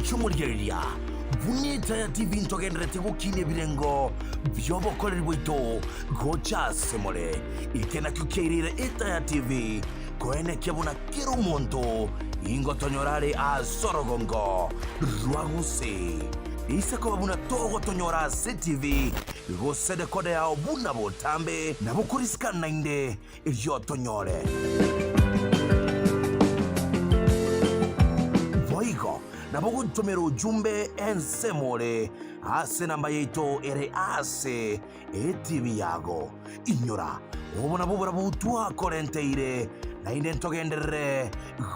Chumuligeria Bunita ya TV ntogendrete gukine birengo byobokorera bwito gocha semole ikena kukeirire eta ya TV koene kyabuna kiro monto ingo tonyorare a sorogongo ruaguse isako babuna togo tonyora CTV gosede kode ya obuna botambe na bukuriska nainde iryo tonyore voigo na bogo tumero ujumbe ensemole ase namba yeito ere ase TV yago inyora ubona bubura butua korenteire na ine ntogendere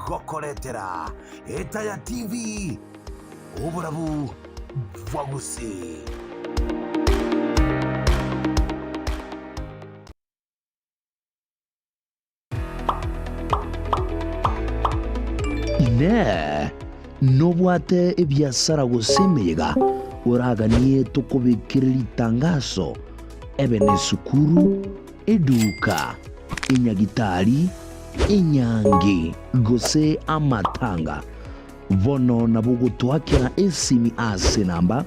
gokoretera eta ya TV ubura bu vagusi ne nobwate ebyasara gusemega uraganie tukubikirira itangazo ebene sukuru eduka inyagitari inyangi gose amatanga vono na bugutwakira esimi ase namba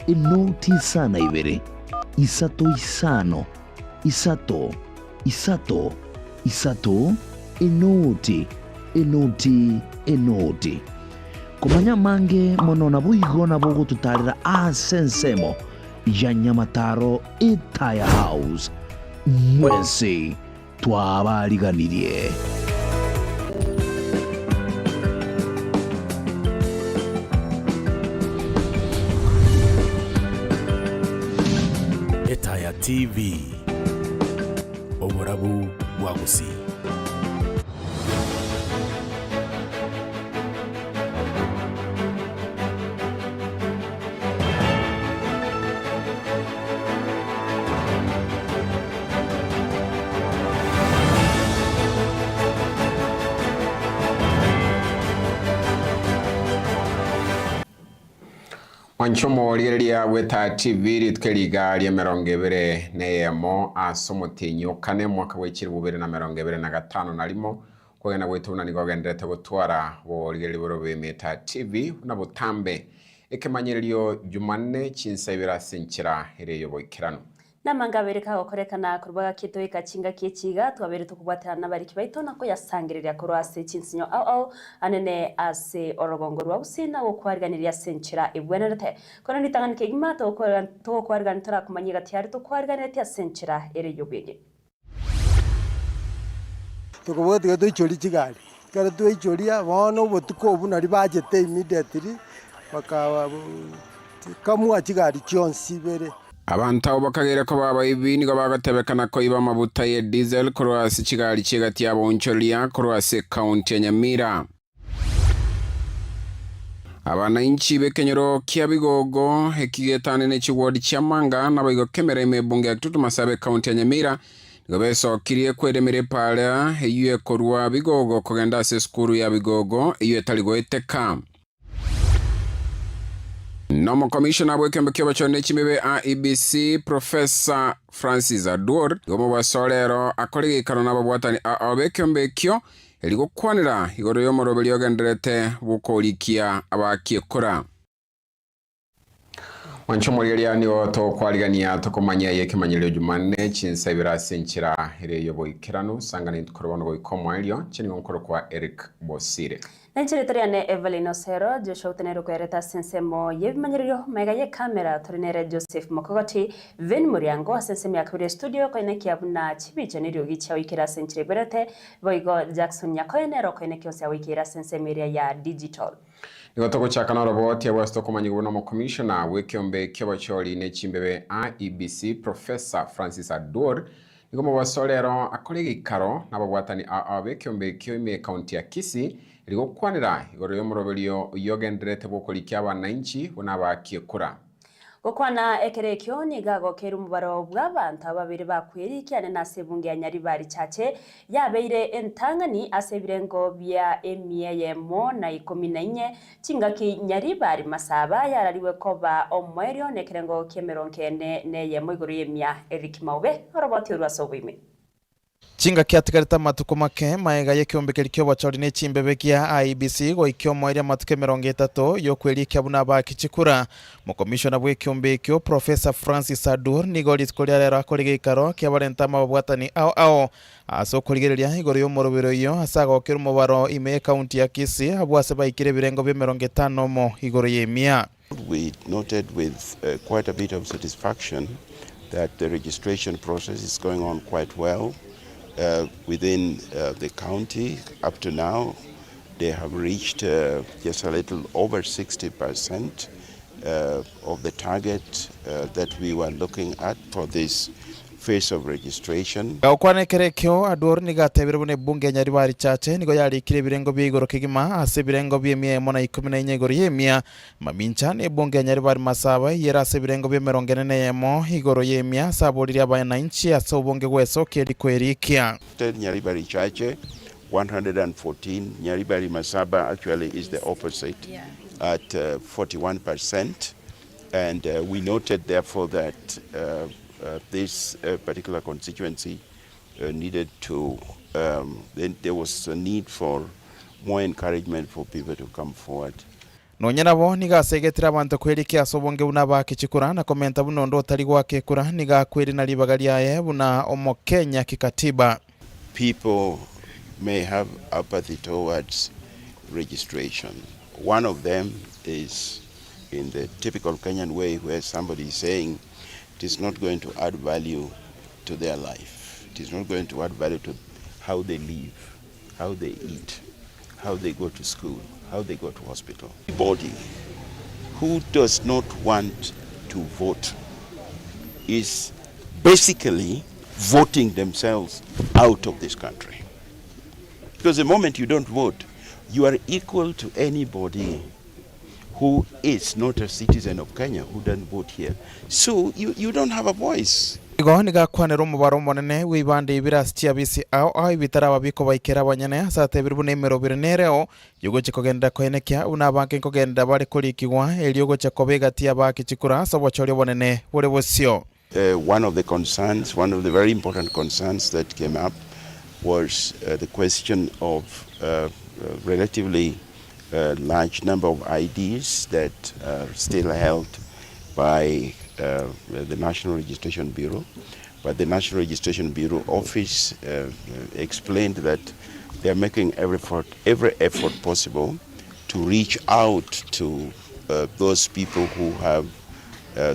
inoti sana ibere isato isano isato isato isato inoti inoti inoti kumanya mange monona buigona bogo tutarira asensemo ya Nyamataro Itaya House mwensi twabariganirie Itaya TV Oborabu Wagusi Wanchomo liria weta TV ritkeliga lia merongevere neyemo asomotinyo kane mwaka wechiri bubere na merongevere na gatano nalimo kwena wetu na nigogendete gutwara bo ligeliboro bemeta TV na butambe Ekemanyererio Jumanne Chinsa Ibere senchira hereyo boikirano namangabere ka gokorekana kurubaga kito ikachinga kichiga twabere tukubwatana nabariki baito nako yasangirira kurwase Chinsinyo au anene ase orogongo rwa usina wo kwariganira senchira ibwenerete kono nitangani kegima to kwariganira tara kumanyiga tiari to kwariganira tia senchira ere yobege tukubwatiga tuichori chigari kare tuichoria bono botuko bunari bajete immediately bakawa kamwa chigari chionsi bere abantu abo bakagera ko baba ibini ko bagatebekana ko iba mabuta ye diesel cross chigari chigati yabo oncholia cross county ya Nyamira abana inchi bekenyero kia bigogo hekigetane ne chiwodi chamanga na bigo kemere mebunge akitutu masabe county ya Nyamira ngobeso kirie kwedemere pala heyue korwa bigogo kogenda se skuru ya bigogo iyo taligo eteka Nomo Commissioner Bwekembe Kyoba Chone Chimebe IEBC Professor Francis Adwor gomo basolero akolege karona babwatani abekembe kyo eligo kwanira igoro yomorobeli yogenderete bukolikia abakikora Wanchomolelia ni oto kwaligania tokomanya Ekemanyererio Jumanne Chinsa Ibere senchira hereyo boikirano sangana ntukorobono boikomo elio chini ngonkoro kwa Eric Bosire Nenchiritoriane Everlyne Osero Joshua utenero kwereta sensemo yebimanyererio mega ye kamera torinere Joseph Mokogoti Ven Muriango sensemo ya kabiri studio koine kiabuna chibiche nirio gicha wikira senchire berete boigo Jackson yakoenero koine kionse wikira sensemo ya digital Igotoko chakana roboti ya wasto kumanyi gubono commissioner wekiombe kyoba choli ne chimbebe IEBC Professor Francis Adwor Nigomo wasolero akolege ikaro na babwatani abekiombe kyoime county ya Kisii Iligo kwanira igoro yomorobelio yogenderete bokolikia abananchi unabakikura gukwana ekerekyo ni gagokera umubaro bw'abantu babiri bakwirikiane na sebunge ya Nyaribari chache yabeire entangani asebirengo bya emiyemo na 14 chingaki Nyaribari masaba yarariwe koba omwerio nekerengo kemeronkene neyemo iguru yemya Ekemanyererio oroboti urwasobwime Chinga kiatigarita matuko make maega yekiumbikiri kyo bachori ne chimbebe kia IBC go ikyo moeria matuke 30 yo kweli kyabuna bakichikura mu commissioner bwe kiumbikyo Professor Francis Adur nigoli tkolera akorige ikaro kyabarenta mabwatani ao aso kurigereria igoro yo morobero yo asaga okero mubaro ime county ya Kisii abwase baikire birengo bye 50 mo igoro yemia. We noted with quite a bit of satisfaction that the registration process is going on quite well. Within the county. Up to now, they have reached just a little over 60% of the target that we were looking at for this phase of registration. Gaukwane kerekyo Adur nigatebire bune bunge Nyaribari chache nigo yarikire birengo by'igoro kigima ase birengo by'emiyemo na 14 igoro yemia mamincha ne bunge Nyaribari masaba yerase birengo bye 44 igoro yemia saboriri abana inchi aso bunge gweso keri kwerikia Nyaribari chache 114. Nyaribari masaba actually is the opposite at 41%, and we noted therefore that this particular constituency needed to, then there was a need for more encouragement for people to come forward. Nonyana bo nigasegetira abantu kwerikia asobonge buna bakichikura na komenta buno ndo tari gwake kura niga kweri na libagari yae buna omokenya kikatiba. People may have apathy towards registration. One of them is in the typical Kenyan way where somebody is saying it is not going to add value to their life. It is not going to add value to how they live, how they eat, how they go to school, how they go to hospital. Anybody who does not want to vote is basically voting themselves out of this country. Because the moment you don't vote, you are equal to anybody who is not a citizen of Kenya, who doesn't vote here. So you don't have a voice. Igo niga kwanero mubaro monene wibande ibirastia bisi au ibitara babiko baikera banyane sate birubune merobire nereo yugo chikogenda koenekia unabanke kogenda bari kulikigwa eliogo chakobega tia bakichikura sabochori bonene bore bosio. One of the concerns, one of the very important concerns that came up was the question of relatively large number of IDs that are still held by the National Registration Bureau. But the National Registration Bureau office explained that they are making every effort possible to reach out to those people who have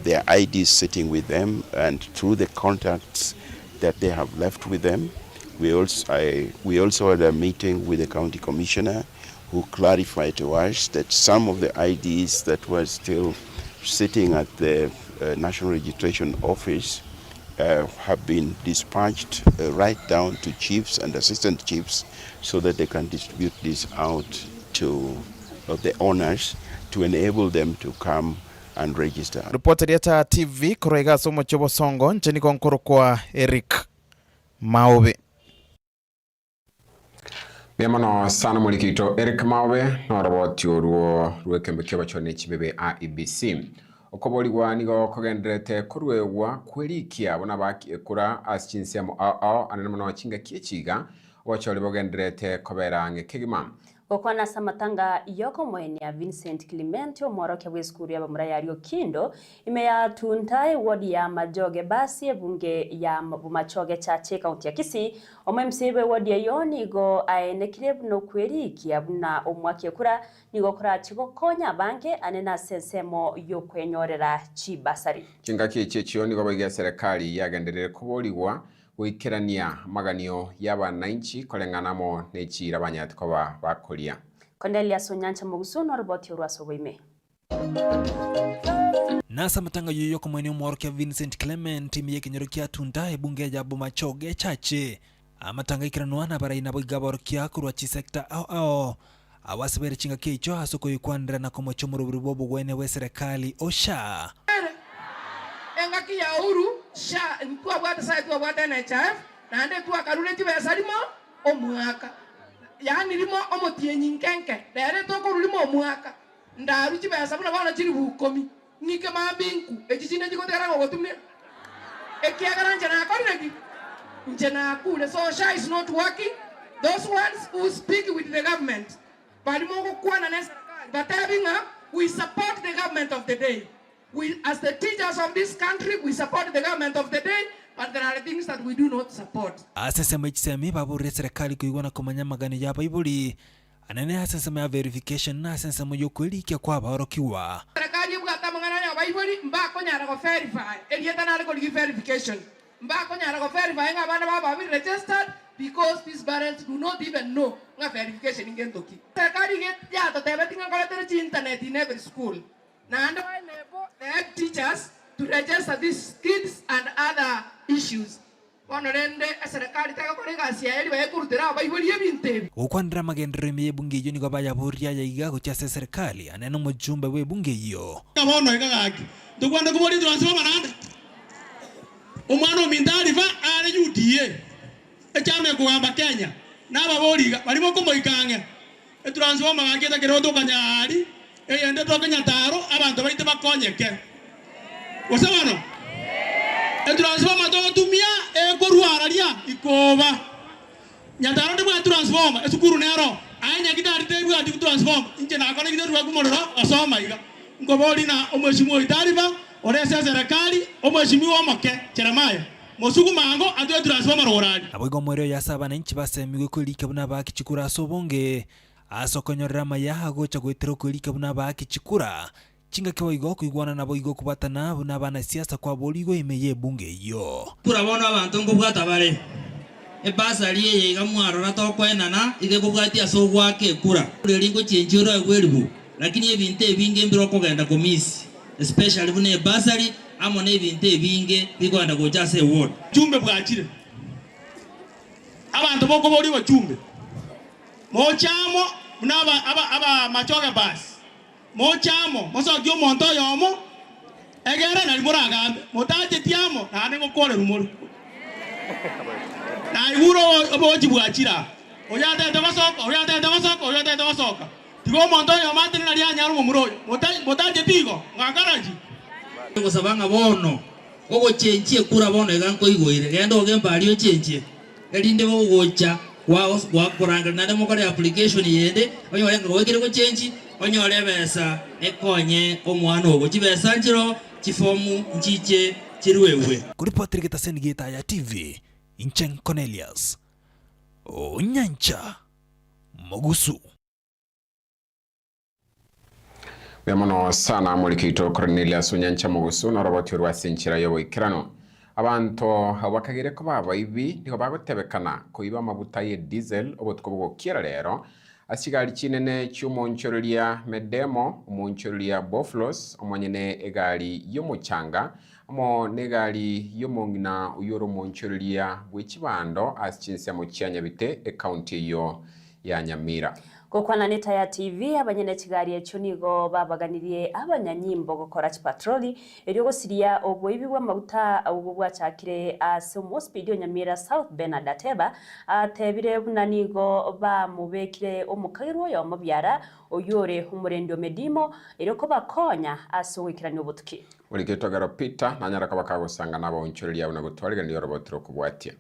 their IDs sitting with them, and through the contacts that they have left with them. We also had a meeting with the county commissioner who clarified to us that some of the IDs that were still sitting at the National Registration Office have been dispatched right down to chiefs and assistant chiefs so that they can distribute this out to the owners to enable them to come and register. Reporter ya TV kurega somo chobo songo nchini konkoro kwa Eric Maobe. Biamano sana mulikito Eric Maobe na roboti oruo ruwekembekyo bachone chibebe IBC. Okoboligwa nigo kogendrete kuruewa kwelikia bona baki ekura aschinsiamo anenemo chinga kiechiga wacholi bogendrete koberange kigima. Gokwana samatanga yoko mweni ya Vincent Clement omworoke bw'eskuru ya bamurayario Kindo imeya tuntai wodi ya Majoge basi bunge ya Bumachoge chache kaunti ya Kisii omemsibe wodi ya yoni go aenekire no kwerikia buna omwake kura nigo kura chiko konya banke anena sensemo yo kwenyorera chibasari chinga kiechechio nigo bege serikali yagenderere kuboligwa wikirania maganio y'abananchi kolenganamo nechira abanyatikoba bakolia. Kondelia Sonyancha Mugusuno roboti urwasobwime. Nasa matanga yoyo kwa mwenye mworokia Vincent Clement imiye kinyorukia tundae bunge ya Bumachoge chache. Amatanga ikiranuana bara inabwiga borokia kurwa chisekta ao. Awasibere chinga keicho hasoko yukwandra na komocho muruburu bobo wene we serikali osha. ya uru sha kwa bwata sai kwa bwata NHF na ande kwa karule tibesa limo omwaka yani limo omotienyi nkenke dere to ko limo omwaka ndaru tibesa buna bana chiri bukomi nike mabinku echichine chiko tekara gotumia ekiagara njana akoregi njana kule. So SHA is not working. Those ones who speak with the government but having we support the government of the day. We, as the teachers of this country, we support the government of the day, but there are things that we do not support. Asesema ichisemi babure serikali kuigwana kumanya magani ya baibuli anene asesema verification na asesema yokweli kia kwa barokiwa serikali bugata mangana ya baibuli mbako nyara go verify elieta na ko verification mbako nyara go verify nga bana baba be registered because these parents do not even know nga verification ingentoki serikali get ya to tebe tinga ko tere internet in every school na ando they have teachers to register these kids and other issues. Serikali taka korega siaeli wa kurutira baibuli yebinte ukwandira magendere me bunge yo ni gobaya buria ya iga ko chase serikali aneno mujumbe we bunge yo kabono igagaki tukwanda kubori transfer manande umwana mindari va ari UDA echame kuamba Kenya na baboriga barimo kumoikange transfer magangeta kiroto kanyari eyende to Kenyataro abantu baite bakonyeke wasabano transforma to tumia koruararia ikoba Nyataro de bwa transforma esukuru nero anya gidari te bwa di transform inje na kone gidari bwa kumororo asoma iga ngobori na omweshimo itariba orese serikali omweshimo omoke Jeremiah mosuku mango atu transforma rorari aboigo mwero ya saba na inchi basemi gwekolika buna bakichikura sobonge asokonyorera mayaha gocha gwetero kwelika buna bakichikura chinga kiwa igo kuigwana nabo igo kubatana buna bana siasa kwa boligo imeye bunge yo kura bona abantu ngo bwata bare ebasari ye gamwaro na to kwenana ige kubwati asogwake kura lingo chenjoro egweribu lakini ebinte binge mbiro kogenda komisi especially bune basari amone ebinte binge bigwanda gocha se ward chumbe bwachire abantu boko boli bachumbe mochamo naba aba machoga basi mochamo mosogyo monto yomo egere na limuraga motaje tiamo na nengo kole rumoro na iguro oboji bwachira oyatete basoka tigo monto yomo atene na lia nyaru mumuro motaje tigo ngakaraji ngo sabanga bono ogo chenchie kura bono eganko igoire gendo gembali o chenchie elinde bo gocha wa kuranga na demo kore application yende onyore ngo wekire ko chenchi onyore besa ekonye omwana ogo chibesa njiro chifomu nchiche chirwewe kuripotri geta senigeta ya TV Inchen Cornelius Onyancha Mogusu Bemono sana mulikito Cornelius Onyancha Mogusu na roboti rwa senchira yo ikirano abantu bakagire ko baba ibi ndiko bagotebekana ko iba amabuta ye diesel obotko bwo kira rero asigali kinene cy'umunchorolia medemo umunchorolia boflos omonyene egali yomuchanga amo negali yomongina uyoro munchorolia w'ikibando asichinse mu cyanyabite county yo ya Nyamira Gukwana neta ya TV abanyene kigali echo nigo babaganiriye abanyanyimbo gukora patroli eryo gosiria obwo ibibwa mabuta ubwo bwachakire asumo speed Nyamira South Benadateba atebire bunanigo bamubekire omukagiro yo mubyara oyore umurendo medimo eryo ko bakonya asuwikiranye obutuki ulikito garo Peter nanyara kabakagusanga nabo unchurili ya unagutwaliga ndiyo robotiro kubwatia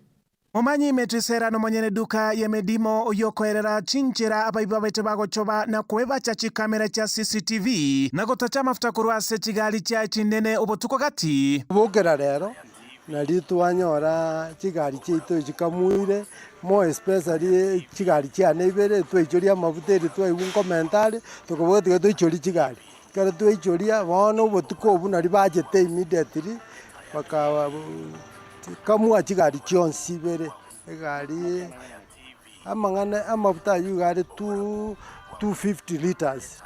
Omanyi metrisera no monyene duka ye medimo oyokoerera chinchira abaiba bete bagochoba na kueba chachi kamera cha CCTV na gotacha mafuta kurwase chigali cha chinene obotuko gati bogera rero na litwanyora chigali chito chikamuire mo especially chigali cha Ibere twechoria mavuteri twaibu commentary tukoboti twechori chigali kare twechoria bono obotuko obu nari bajete immediately bakawa kamwa chigali chionsi Ibere egali amangana amabuta yugari 250 liters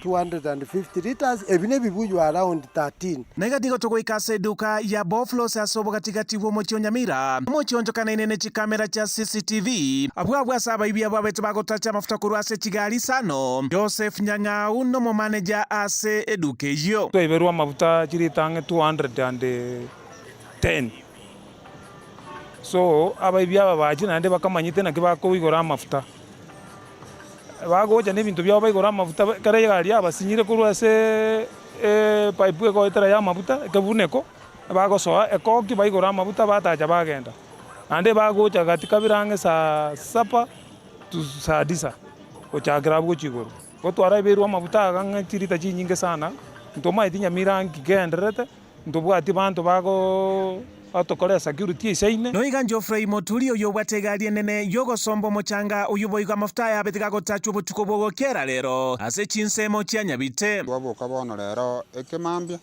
250 liters ebine bibuju around 13 negatigo tugoikase duka ya Boflos asobo katikati bwo mochio Nyamira mochionjo kana inene chikamera cha CCTV abwa saba ibia babetu bagotacha mafuta kurwase chigali sano Joseph Nyang'au no mo manager ase edukeyo tweberwa mafuta chiri tange 200 and 10. So abaibi aba baje nande bakamanyite naki bakoigora amafuta bagocha n'ebintu byabo baigora amafuta kare gari abasinyire kurwa se pipe egoetera ya amafuta ekebuneko bagosoa ekoki baigora amafuta batacha bagenda ande bagocha gatika birange saa 7 to saa 9 gochakira bwochigoro gotwara iberu amafuta agang'atirita chinyinge sana ntomaiti nyamirangi genderete ntobwati bantu bago atokore security isaine noiga Geoffrey Moturi uyu bwategarie nene yogosombo mochanga uyu boiga mafuta ya betiga gotachu butuko bwogokera rero ase chinsemo chianyabite twaboka bono rero ekemambia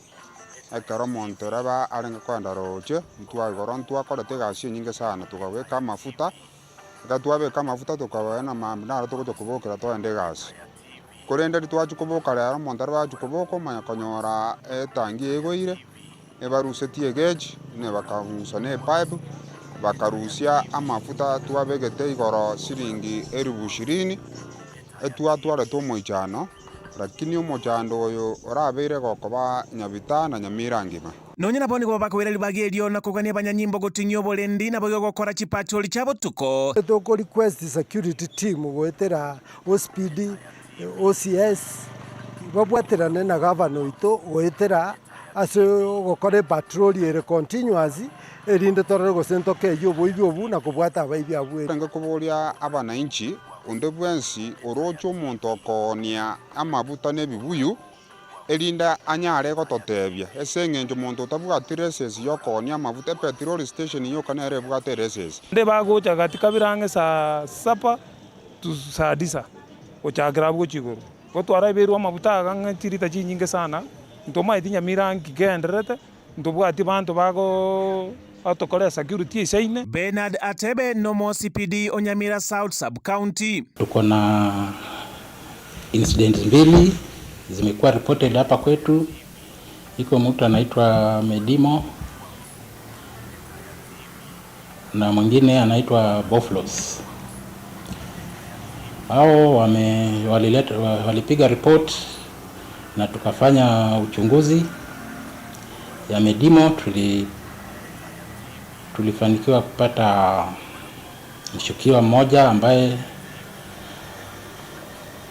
ekero monto raba arenge kwenda roche ntwagoro ntwakorete gasi nyinge sana tukaweka mafuta gatwabeka mafuta tukawena mamna tukubokera twende gasi korende twachukuboka rero monto raba chukuboko manyakonyora etangi egoire ebarusetie geji ne bakagusa ne pipe bakarusia amafuta twabegete igoro siringi 20,000 etwatwara tomoichano lakini omochando oyo orabeire gokoba nyabitana nyamirangima nonya naboni go bakwera bagerio na kugania banyanyimbo gotinyo bolendi na boyo gokora chipatrol chabo tuko to request security team goetera OSPD OCS babwaterane na governor ito goetera ase gokore patrol ere continuous erinde torero gosentoke yo boibyo bu na kubwata abaibi abwe nga kuboria abananchi onde bwensi orocho omonto okonia amabuta nebibuyu erinda anyare gototebia ese ng'encho monto otabwatire esesi yokonia amabuta petrol station yokanere bwatere esesi nde bagocha gatika birange saa 7 to saa 9 gochakira bwochigoro gotwara iberu amabuta agang'atirita chinyinge sana ntomaiti nyamirangi genderete ntobwati bantu bago atokore security isaine Bernard Atebe Nomo CPD Onyamira South Sub County. Tuko na incidents mbili zimekuwa reported hapa kwetu. Iko mtu anaitwa Medimo na mwingine anaitwa Boflos. Hao walipiga report na tukafanya uchunguzi ya Medimo. Tulifanikiwa kupata mshukiwa mmoja ambaye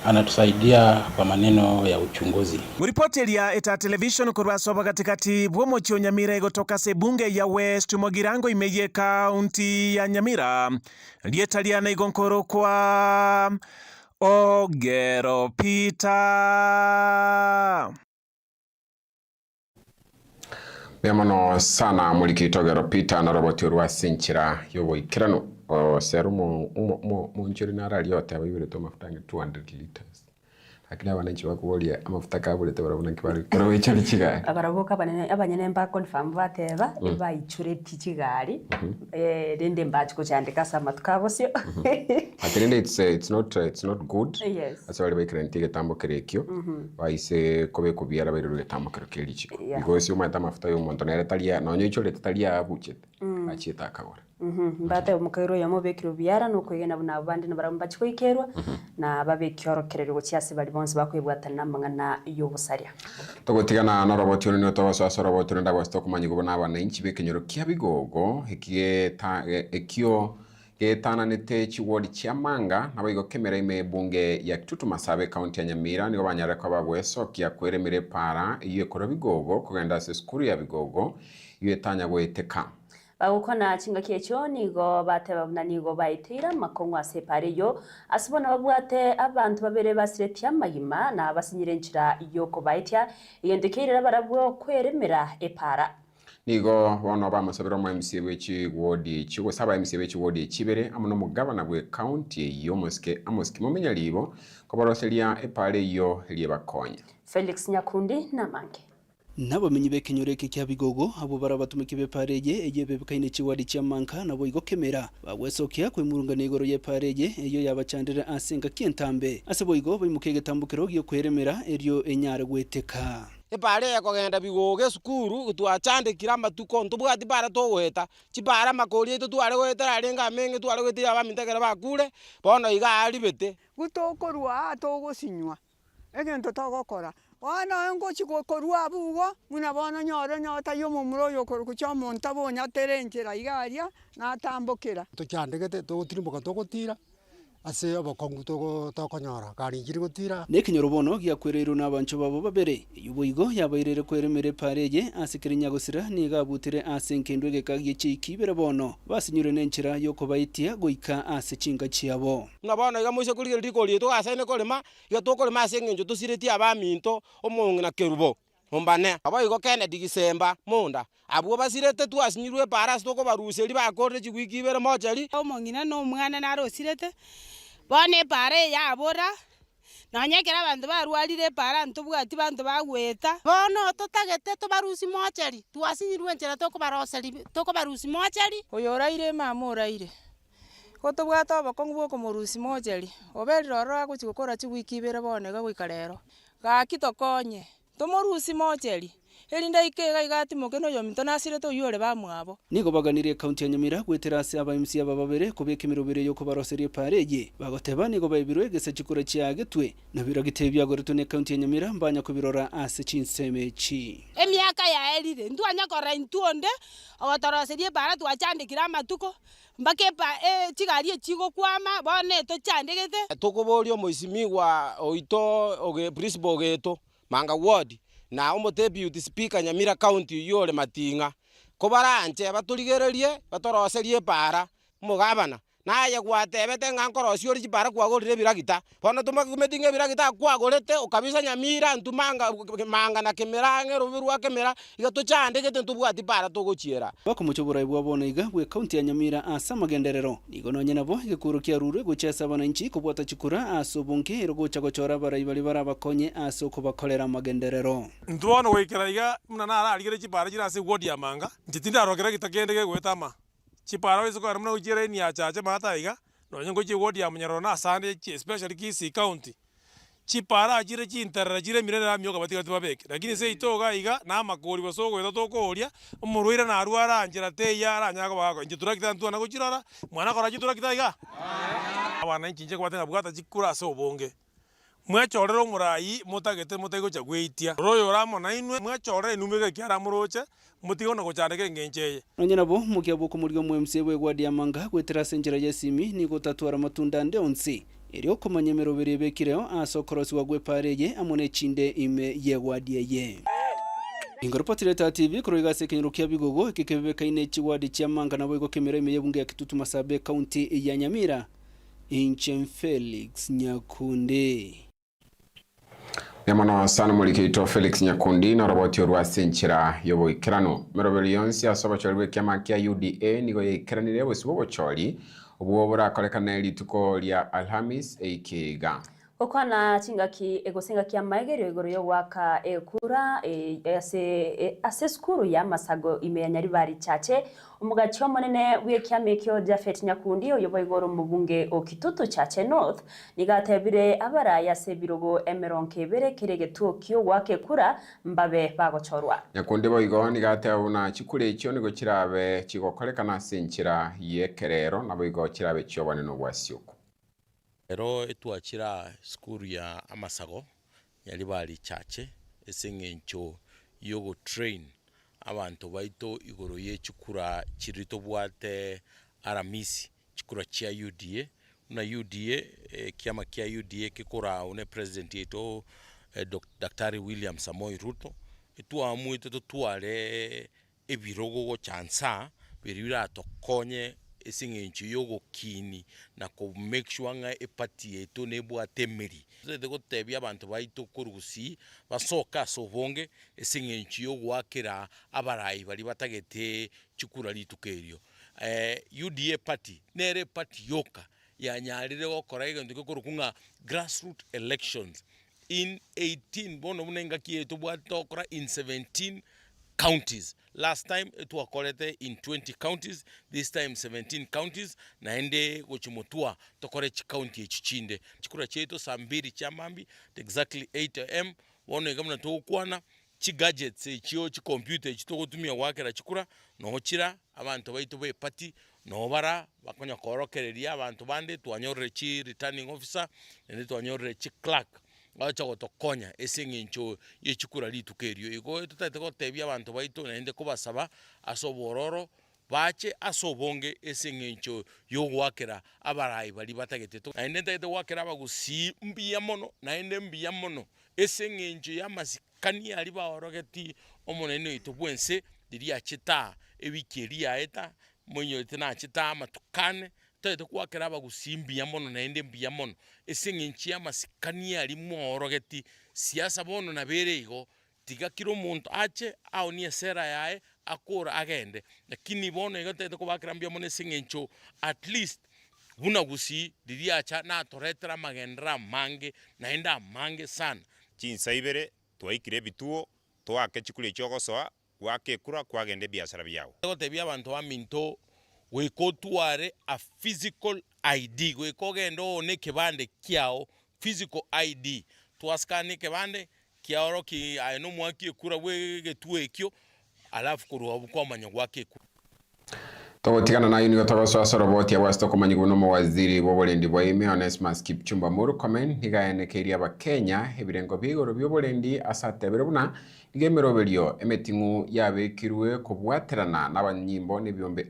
anatusaidia kwa maneno ya uchunguzi. Muripoti ya Eta Television kurwasoba katikati bwomochio Nyamira igotoka sebunge ya West Mogirango imeye kaunti ya Nyamira lietaliana igonkoro kwa Ogero Peter. Memono sana mulikitogero Peter na roboti rwa Sinchira yobo ikirano Osero mu njuri naraliote abibire to mafutange 200 liters akira abananchi bakubolia amafuta kabulete barabona kibari kero cyari kigali abaraboka abanyene mba confirm bateba bayichure tikigari rende mbachi ko cyandika sama tukabosyo atende it's not good yes asabali baikirenti getambo kerekyo baise kobe kubiara bayiro getambo kerekelichi because yo mata mafuta yo montonere talia nonyo icho letalia abuchete achita akagora mbate umukero ya mobekiro byara nuko yena buna bandi na baramba chiko ikerwa na babekyorokerero cyase bali bonse bakwibwatana mangana yobusaria togotigana na roboti ni otobaso roboti ndagwa stock manyigo bona abananchi bekenyero kya bigogo ekio getananete chiwodi chiamanga nabayigo kemera ime bunge ya Kitutu Masabe county ya Nyamira nigo banyare kwa babweso kya kweremire para iyo kora bigogo kugenda se skuru ya bigogo iyo tanya goeteka bagukona kinga kyecho nigo bateba nigo bayitira makongwa separe yo asibona babwate abantu babere basireti amagima na basinyire nchira yoko bayitya iyendekerera barabwo kweremera epara nigo bono bamasabiro mu MCA wechi wodi chigo saba MCA wechi wodi chibere amuno mugabana bwe county yo moske mumenya libo ko baroselia epare yo liye bakonya Felix Nyakundi na Mange Nabamenyi bekenyoreke kya bigogo abo barabatumike bepareje eye bekaine chiwadi cha manka nabo igokemera bagwesokya kwemurunga negoro ye pareje eyo yabachandira asenga kientambe asebo igo bimukege tambukero yo kweremera eryo enyare gweteka epare yakogenda bigoge sukuru twachandikira matuko ntubwati bara togweta chibara makori eto tware gweta arenga menge tware gweta abamintegera bakure bono iga ari bete gutokorwa atogosinywa egento togokora wana engo chikokorwa bugo muna bono nyoro nyota yomumuro yokorukucha monta bonya terenjera igaria na tambokera tuchandegete tugutirimoka tugutira ase abakongu tokonyora karinjiri gutira nekinyoro bono giakwereirwo n'abancho babo babere yuboigo yabairere kweremere pareje asikirinya gusira nigabutire ase nkendo gekagie chikibere bono basinyure nenchira yoko baitia goika ase chinga chiabo ngabona iga moise kuri rikori to asene kolema iga to kolema ase ngenjo tusireti abaminto omongi na kerubo ombane abayigo kene digisemba munda abo basirete twasinyirwe paras to ko baruseri bakore chigwikibere mochari omongina no mwana narosirete bone pare yabora nanyekera abantu barwarire para ntubwati bantu bagweta bono totagete to barusi mochari twasinyirwe nchera to ko baroseri to ko barusi mochari oyoraire mama oraire kotobwata abakongu boko morusi mochari oberiro agochigokora chigwikibere bone gagoikarero gakitokonye tomorusi mocheri erinda ikega igati mokeno yominto nasire to yore bamwabo nigo baganirie kaunti ya Nyamira gweterase aba MC ababere kubeka imirobere yo kubaroserie pareje bagoteba nigo bayibirwe gese chikura chiagetwe na biragitebya goreto ne kaunti ya Nyamira mbanya kubirora ase chinsemechi emyaka ya erire ndwanya kora intuonde ogotoroserie para twachandikira amatuko mbakepa chigarie chigo kwama bone to chandegete tokoborio moisimigwa oito oge principal geto manga ward na omote beauty speaker Nyamira county yore matinga ko baranje baturigererie batoroserie para mugabana naye gwatebete ngankorosi ori para kwagorire biragita bono tumakumetinge biragita kwagorete ukabisa Nyamira ntumanga manga na kemerange rubirwa kemera igatuchandegete ntubwati para togochiera bakomuchobora ibwa bono iga bwe kaunti ya Nyamira asa magenderero nigo nonye nabo igikurukia rure guchesa bananchi kubwata chikura asobunke erogocha gochora baraibali barabakonye aso kubakolera magenderero ntwono wekera iga muna nara aligere chipara jirase wodi ya manga ntitinda rokera gitakendege gwetama chipara wezo kwa muna ujire ni achache mata iga nonye ngochi wodi ya munyaro na asande especially kisi county chipara ajire chinterera jire mirene na myoka batika tubabeke lakini se itoga iga na makori basogo eto tokoria umurwira na arwara anjira te yara nyako bako nje turakita ntu na gochirara mwana kora turakita iga abana nje kwatenga bwata chikura so bonge mwachorero murai mutagete mutego chagweitia royo ramo na inwe mwachorere numege kyara muroche mutigo na gochandeke ngencheye nonye nabo mukiabo kumuryo mu MC bwe gwadi amanga gwetera senjera yesimi niko tatwara matunda ndonsi erio komanyemero berebekireo asokorosi wagwe pareje amone chinde ime yegwadiye Ingoropatire TV kuroiga sekenyero kya bigogo kikebeka ine chiwadi chiamanga nabo iko kemera ime yebunge ya Kitutu Masabe county ya Nyamira Inchem Felix Nyakunde Nemono sana mulikito Felix Nyakundi na roboti orwa senchira yobo ikirano merobeli yonsi asoba chorwe kyama kya UDA nigo yikiranire bose bobo chori ubwo burakolekana lituko lya Alhamis eikiga okwana chingaki egosenga kya maegerio igoro yo waka ekura ase skuru ya masago imeyanyari bari chache umugacho monene w'ekyamekyo Jafet Nyakundi oyoboye igoro mu bunge okitutu chache North nigatebire abara yase birogo emeronkebere kerege Tokyo wake kura mbabe bagochorwa Nyakundi boigo nigatebuna chikure ekyo nigo kirabe kigokolekana senchira yekerero naboigo kirabe cyobane no bwasiuko Ero etuachira skuru ya amasago yali bali chache esengencho yogo train abantu baito igoro ye chikura chirito bwate aramisi chikura chia UDA una UDA kiama kia UDA kikora une president yeto Dr. William Samoei Ruto etuamu ito tuare ebirogo go chansa birira tokonye esingencho yogo kini na ko make sure nga epati eto nebwa temeri zede go tebya abantu baito kurusi basoka sobonge esingencho yogo akera abarayi bali batagete chikura litukerio UDA party nere party yoka yanyarire gokora igendo kurukunga grassroots elections in 18 bono munenga kieto bwa tokora in 17 counties. Last time it was collected in 20 counties, this time 17 counties. Naende gochimotua tokorechi county chichinde. Chikura cheto sambiri chamambi exactly 8 am. Wano gamna to kwana chi gadgets chio chi computer chito kutumia wakera chikura no chira abantu baito be party no bara bakonya korokereria abantu bande tuanyorre chi returning officer nende tuanyorre chi clerk acha gotokonya ase eng'encho yechikura ritukerio igo tutaete gotebia abantu baito naende kobasaba ase obororo bache ase obonge ase eng'encho yogwakera abarai bari batagete naende ntaete gwakera abagusii mbuya mono naende mbuya mono ase eng'encho ya amasikani ari baorogeti omonene oito bwense riria acheta ewiki eria eta monyorete nacheta amatukane taete gwakera abagusii mbuya mono naende mbuya mono ase eng'encho ya amasikani ari mworogeti siasa bono nabere igo tiga kira omonto ache aonie esera yae akora agende lakini bono igo taete kobakera mbuya mono ase eng'encho at least buna gusii riria acha natoretera amagendera amange naende amange sana. Chinsa Ibere twaikire ebituo twake chikura ekiogosoa gwakekura kwagenda ebiasara biago gotebia abantu baminto goikotware a physical ID goikogenda one ekebande kiao physical ID twaskane ekebande kiaoro ki aeno mwaki ekura bwegetuo ekio alafu korwa bukomanya gwakekura togotigana na yunigo togosoa roboti ya wasto komanyi guno mu waziri w'oburendi bwa ime Onesmus Kipchumba Murkomen nigaenekeria abakenya ebirengo bigoro by'oburendi asatebere buna igemeroberio emetingu yabekirwe kubwaterana n'abanyimbo n'ebyombe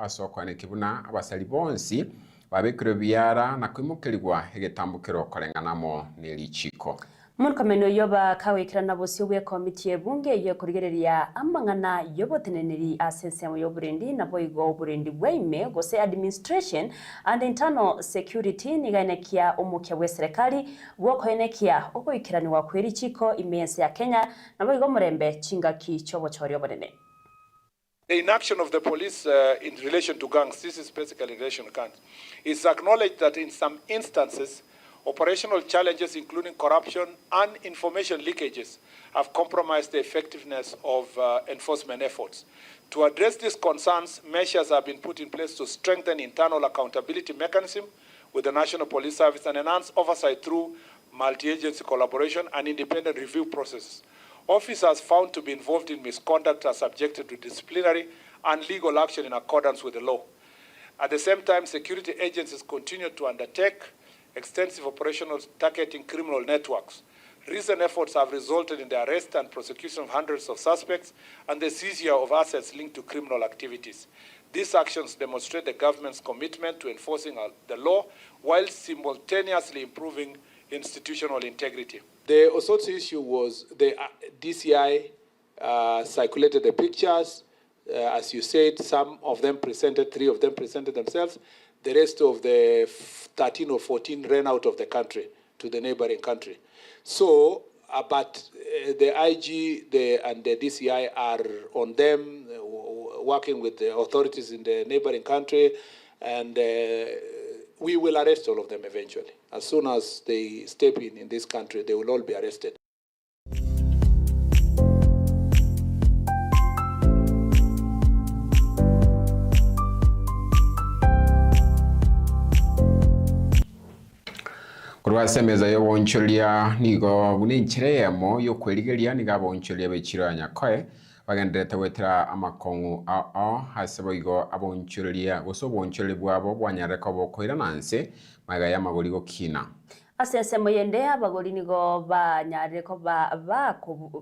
asokwane kibuna abasali bonsi babekirwe byara na kwimukirirwa egetambukiro korenganamo n'elichiko. Murkomen oyo bakawikirana bosi obwe komiti ebunge yo kurigereria amang'ana yoboteneneri asensemo y'oburendi nabo igo oburendi bwaime gose administration and internal security nigaenekia omukya bwe serikali gwokoenekia ogoikirani wa kwerichiko imense ya Kenya nabo igo murembe chingaki chobochori obonene. The inaction of the police in relation to gangs, this is basically in relation to gangs, is acknowledged that in some instances operational challenges including corruption and information leakages have compromised the effectiveness of enforcement efforts. To address these concerns, measures have been put in place to strengthen internal accountability mechanism with the National Police Service and enhance oversight through multi-agency collaboration and independent review processes. Officers found to be involved in misconduct are subjected to disciplinary and legal action in accordance with the law. At the same time, security agencies continue to undertake extensive operational targeting criminal networks. Recent efforts have resulted in the arrest and prosecution of hundreds of suspects and the seizure of assets linked to criminal activities. These actions demonstrate the government's commitment to enforcing the law while simultaneously improving institutional integrity. The assault issue was the DCI circulated the pictures. As you said, some of them presented, 3 of them presented themselves. The rest of the 13 or 14 ran out of the country to the neighboring country. So, but the IG and the DCI are on them, working with the authorities in the neighboring country, and we will arrest all of them eventually. As soon as they step in this country, they will all be arrested. Kurwasemeza y'oboncholia nigo buninchireyemo yokwerigeria niga boncholia bechiro anyakoe bagenderete wetera amakongu hasebo igo aboncholia goso boncholia bwabo bwanyareka bokoira nanse magaya magoligo kina asensemo yende abagoli nigo banyareko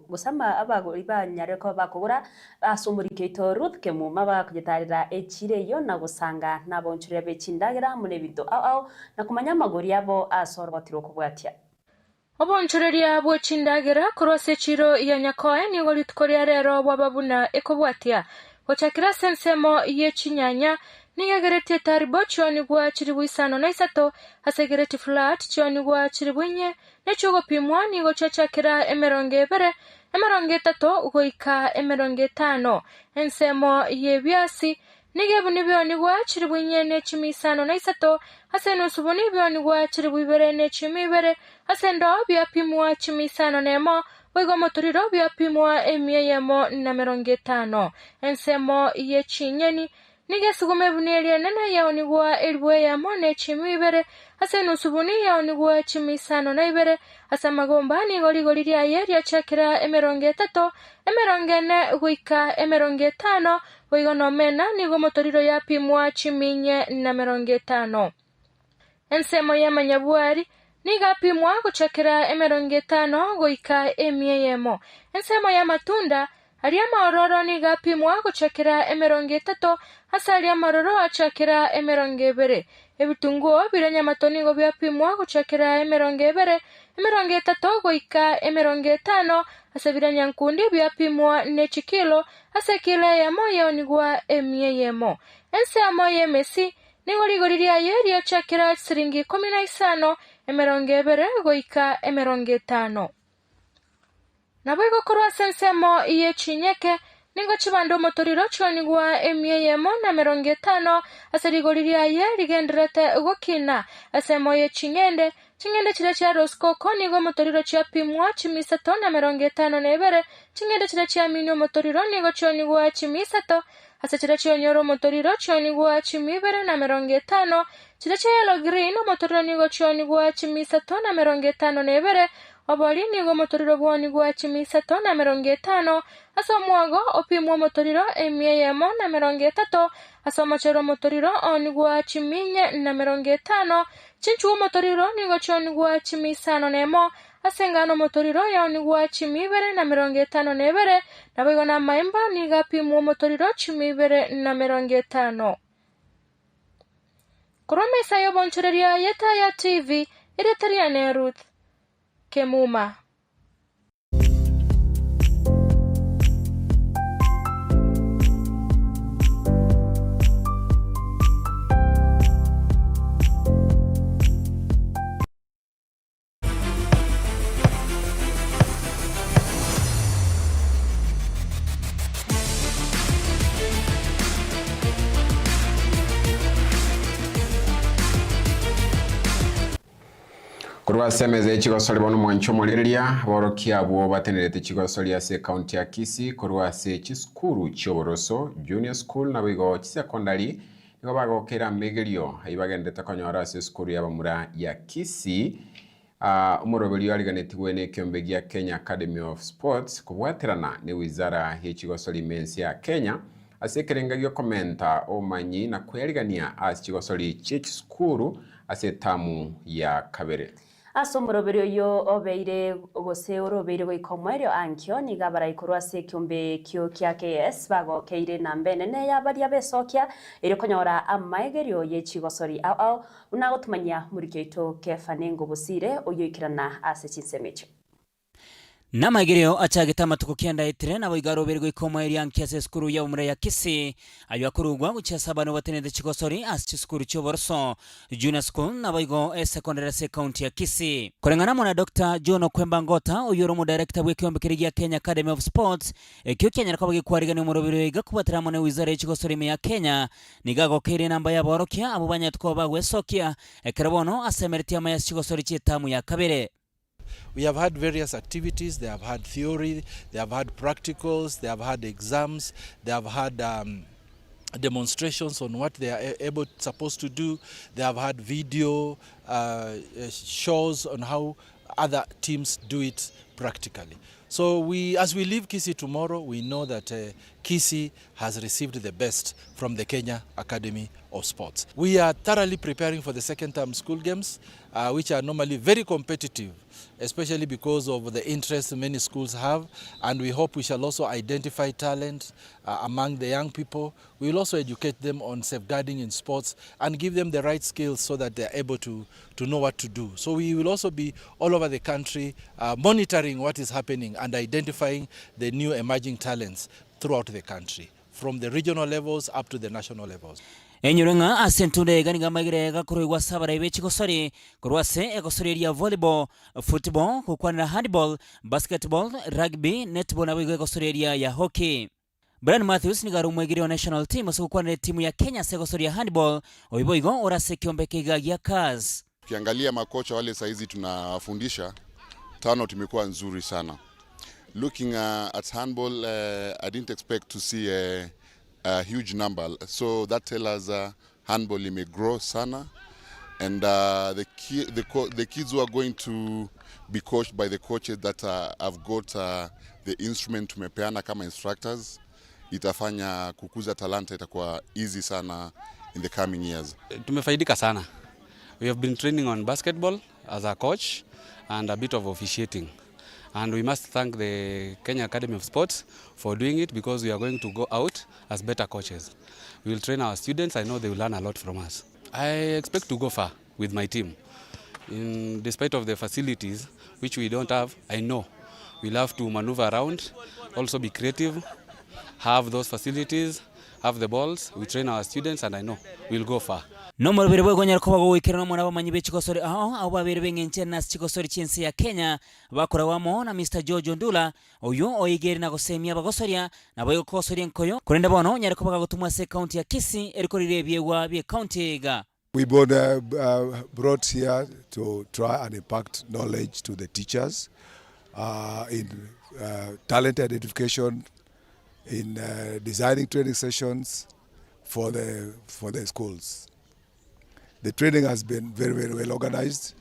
gusama abagoli banyareko bakubura asumurikeito Ruth Kemuma bakugitarira echire yo na gusanga nabonchurira bechindagira mune bido na kumanya magori abo asorbatiro kubwatia obonchoreria bwechindagira kurose chiro ya nyakoe nigo litkoria rero bwababuna ekobwatia gochakira sensemo yechinyanya nigegerete taribo choni gwa chiribu isano na isato hasegerete flat choni gwa chiribu nye nechogo pimwa nigo chachakira emeronge bere emeronge tato ugoika emeronge tano ensemo yebiasi nige bunibyo gwa chiribu nye nechimi isano na isato haseno suboni byo gwa chiribu bere nechimi bere hasendo bya pimwa chimi isano nemo Wego motoriro bya pimwa emiyemo na meronge tano ensemo yechinyeni Nige sugume bunelia nena yaonigwa elwe ya mone chimi ibere hase nusubuni yaonigwa chimi sano na ibere hasa magomba ni goli lia yeri ya chakira emeronge tato emeronge ne wika emeronge tano wigo no mena nigo motoriro ya pimwa chiminye na meronge tano ensemo ya manyabuari nigapimwa guchakira 50 goika 100. Ensemo ya matunda aria maororo nigapimwa guchakira 30 hasa aria maroro achakira 20. Ebitunguo biranyamato nigo byapimwa guchakira 20, 30 goika 50 hasa biranyankundi byapimwa 4 kilo hasa kilo ya moyo nigwa 100. Ensemo ya mesi nigorigoriria yeri achakira siringi 15, 20 goika 50. Nabo igokorwa sensemo iye chinyeke ningo chibando motoriro chonigwa 150 asarigoriria ye rigenderete ugokina asemo ye chingende chile cha roskoko nigo motoriro cha pimwa 350 chingende chile cha minyo motoriro nigo chonigwa 300 asa chile cha nyoro motoriro chonigwa 250 chile cha yellow green motoriro nigo chonigwa 350 oboli nigo motoriro bwoni gwa 350 asa mwago opimwa motoriro 130 asa machero motoriro onigwa 450 chinchu motoriro nigo chonigwa 500 asengano motoriro yonigwa 250 nabigo na maimba niga pimwa motoriro 250. Koromesa yo bonchoreria yeta ya TV iretaria ne Ruth Kemuma. Kurwa semeze chigosoli bono mwancho moliriria borokia bwo batenerete chigosoli ase county ya Kisii kurwa se chiskuru choboroso junior school na bigo secondary nigo bagokera megerio aibagendete konyora ase skuru ya bamura ya Kisii umurobelio aliganetiwe ne kiombe gia Kenya Academy of Sports kubwaterana ne wizara ya chigosoli mensi ya Kenya ase kerengagio komenta omanyi na kweligania ase chigosoli chiskuru ase tamu ya kabere. Asomoroberio yo obeire gose orobeire goikomerio ankyo nigabara ikorwa se kiombe kyo kya KS bago keire nambene ne yabaria besokia ire konyora amaegerio ye chigosori au unagotumanya murikyo ito kefanengo Bosire oyoikirana ase chinsemecho Namagereo achageta matuko kianda itire na boigaro bergo ikoma eri ankiase skuru ya umre ya Kisii ayo akurugwa guchesa bano batenede chigosori as chiskuru choborso junior school na boigo secondary se county ya Kisii korengana mona Dr. John Okwembangota oyoromo director bwe kiombe kirigia Kenya Academy of Sports ekyo Kenya nakabagi kwarigana umurobiro iga kubatira mona wizara chigosori ya Kenya nigago kire namba ya borokia abubanya tkoba wesokia ekarabono asemertia maya chigosori chitamu ya kabere. We have had various activities. They have had theory, they have had practicals, they have had exams, they have had demonstrations on what they are supposed to do. They have had video shows on how other teams do it practically. So as we leave Kisii tomorrow, we know that Kisii has received the best from the Kenya Academy of Sports. We are thoroughly preparing for the second term school games, which are normally very competitive, especially because of the interest many schools have, and we hope we shall also identify talent among the young people. We will also educate them on safeguarding in sports and give them the right skills so that they are able to know what to do. So we will also be all over the country monitoring what is happening and identifying the new emerging talents throughout the country, from the regional levels up to the national levels. Enyurenga asentunde ganiga magirega kuruwa sabara ibechigosori kurwase egosori ya volleyball, football, kukwana handball, basketball, rugby, netball na egosori ya hockey. Brian Matthews ni garu mwegiri wa national team asukwana timu ya Kenya segosori ya handball oiboigo orase kiombe kigagia kaz. Ukiangalia makocha wale saizi tunafundisha turnout imekuwa nzuri sana. Looking at handball, I didn't expect to see a huge number, so that tells us handball may grow sana, and the kids who are going to be coached by the coaches that have got the instrument tumepeana kama instructors, itafanya kukuza talanta itakuwa easy sana in the coming years. Tumefaidika sana. We have been training on basketball as a coach and a bit of officiating. And we must thank the Kenya Academy of Sports for doing it, because we are going to go out as better coaches. We will train our students. I know they will learn a lot from us. I expect to go far with my team. Despite of the facilities, which we don't have, I know we'll have to maneuver around, also be creative, have those facilities, have the balls. We train our students, and I know we'll go far. No more bere bwegonyera ko bagwikira mwana bamanyi bechikosori aho babere bengenche na chikosori chinsi ya Kenya bakora wamo na Mr. George Ndula oyo oyigeri na gosemia bagosoria na boyo kosoria nkoyo kurenda bono nyare ko bagatumwa se county ya Kisii erikorire byewa bye county ga. We brought here to try and impact knowledge to the teachers in talent identification, in designing training sessions for the schools. The training has been very, very well organized,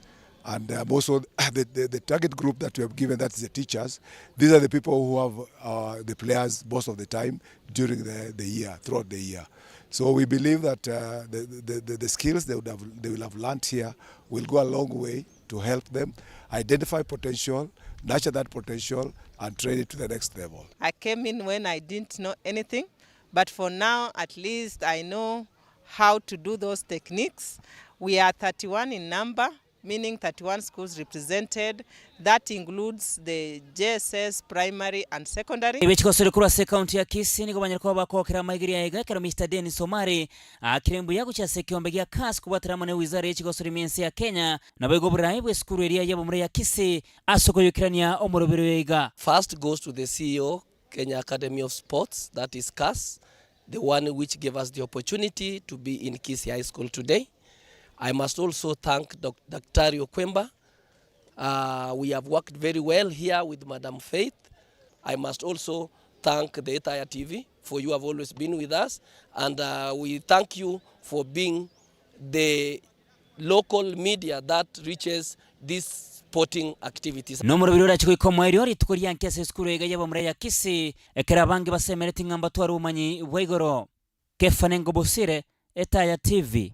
and also the target group that we have given, that is the teachers. These are the people who have the players most of the time during the year, throughout the year. So we believe that the skills they will have learned here will go a long way to help them identify potential, nurture that potential, and train it to the next level. I came in when I didn't know anything, but for now at least I know how to do those techniques. We are 31 in number, meaning 31 schools represented. That includes the JSS, primary and secondary. Ibechikosori kura se county ya Kisii niko banyarko bakokera maigiri ya ega kero Mr. Dennis Somari akirembu yaku cha sekiombe ya kas kubatira mane wizara y'ikosori mensi ya Kenya na bego burayi bwe skuru area ya bomure ya Kisii asoko Ukraine omurobero ega. First goes to the CEO, Kenya Academy of Sports, that is CAS, the one which gave us the opportunity to be in Kisii High School today. I must also thank Dr. Okwemba. We have worked very well here with Madam Faith. I must also thank the entire TV, for you have always been with us. And we thank you for being the local media that reaches these sporting activities. No more birora chiko ikomoerio ritukuri yankese skuru ega yabo mure ya Kisii ekera bangi basemereti ngamba twari umanyi bwegoro kefanengo Bosire etaya TV.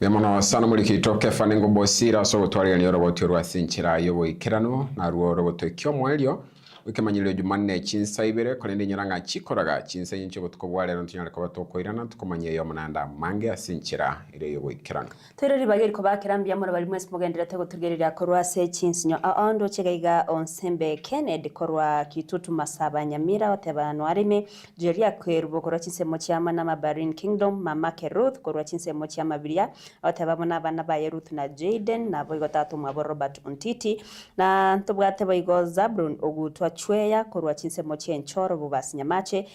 Bemono sana muri kitoke fanengo Bosire so gutwarira ni roboti rwasinchira yobo ikirano na ruo roboto Ekemanyererio Ekemanyererio Jumanne Chinsa Ibere kolende nyaranga chikoraga Chinsa yincho butukobwale ntonyara ko batokoirana tukomanye yo munanda mange asinchira ire yobo ikiranga Tereri bageri ko bakirambya muri bari mwese mugendera tego turgerera korwa se Chinsinyo aondo chegaiga onsembe Kennedy korwa kitutu masaba nyamira otebano arime jeria kwerubo korwa chinsemo cyama na Mabarin Kingdom mama Keruth korwa chinsemo cyama biria otebabona abana ba Ruth na Jaden na boigo tatu mwa Robert Untiti na ntubwate boigo Zabrun ogutwa chweya korwa chinsemo chenchoro bubasi nyamache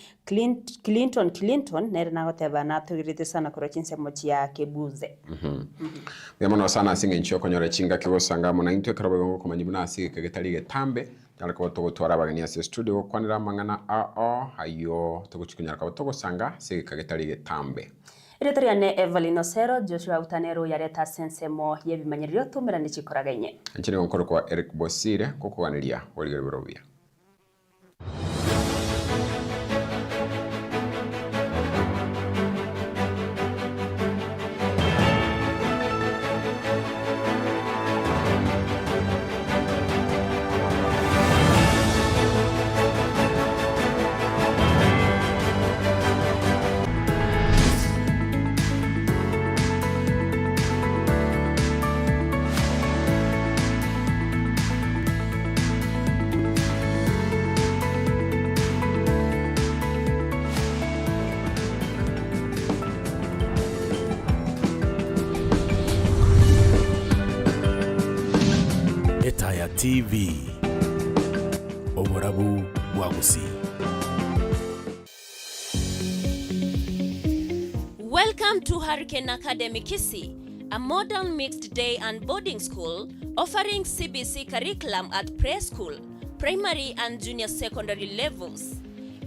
Clinton nere na otebana tugirite sana korwa chinsemo ya Kebuze. Bemono sana singe nchoko nyore chinga kibosanga muna intwe karabo komanyibuna asi kagetali tambe talako to gutwara bagani ase studio kwanira mangana hayo to guchikunyara ko to gusanga se kagetali tambe. Iretariane Everlyne Osero Joshua Utanero yareta sensemo yebimanyererio tumira nichikoraga inye. Nchini ngonkoro kwa Eric Bosire kukuganiria wali birobia. TV Oborabu Wagusi. Welcome to Hurricane Academy Kisii, a modern mixed day and boarding school offering CBC curriculum at preschool, primary and junior secondary levels.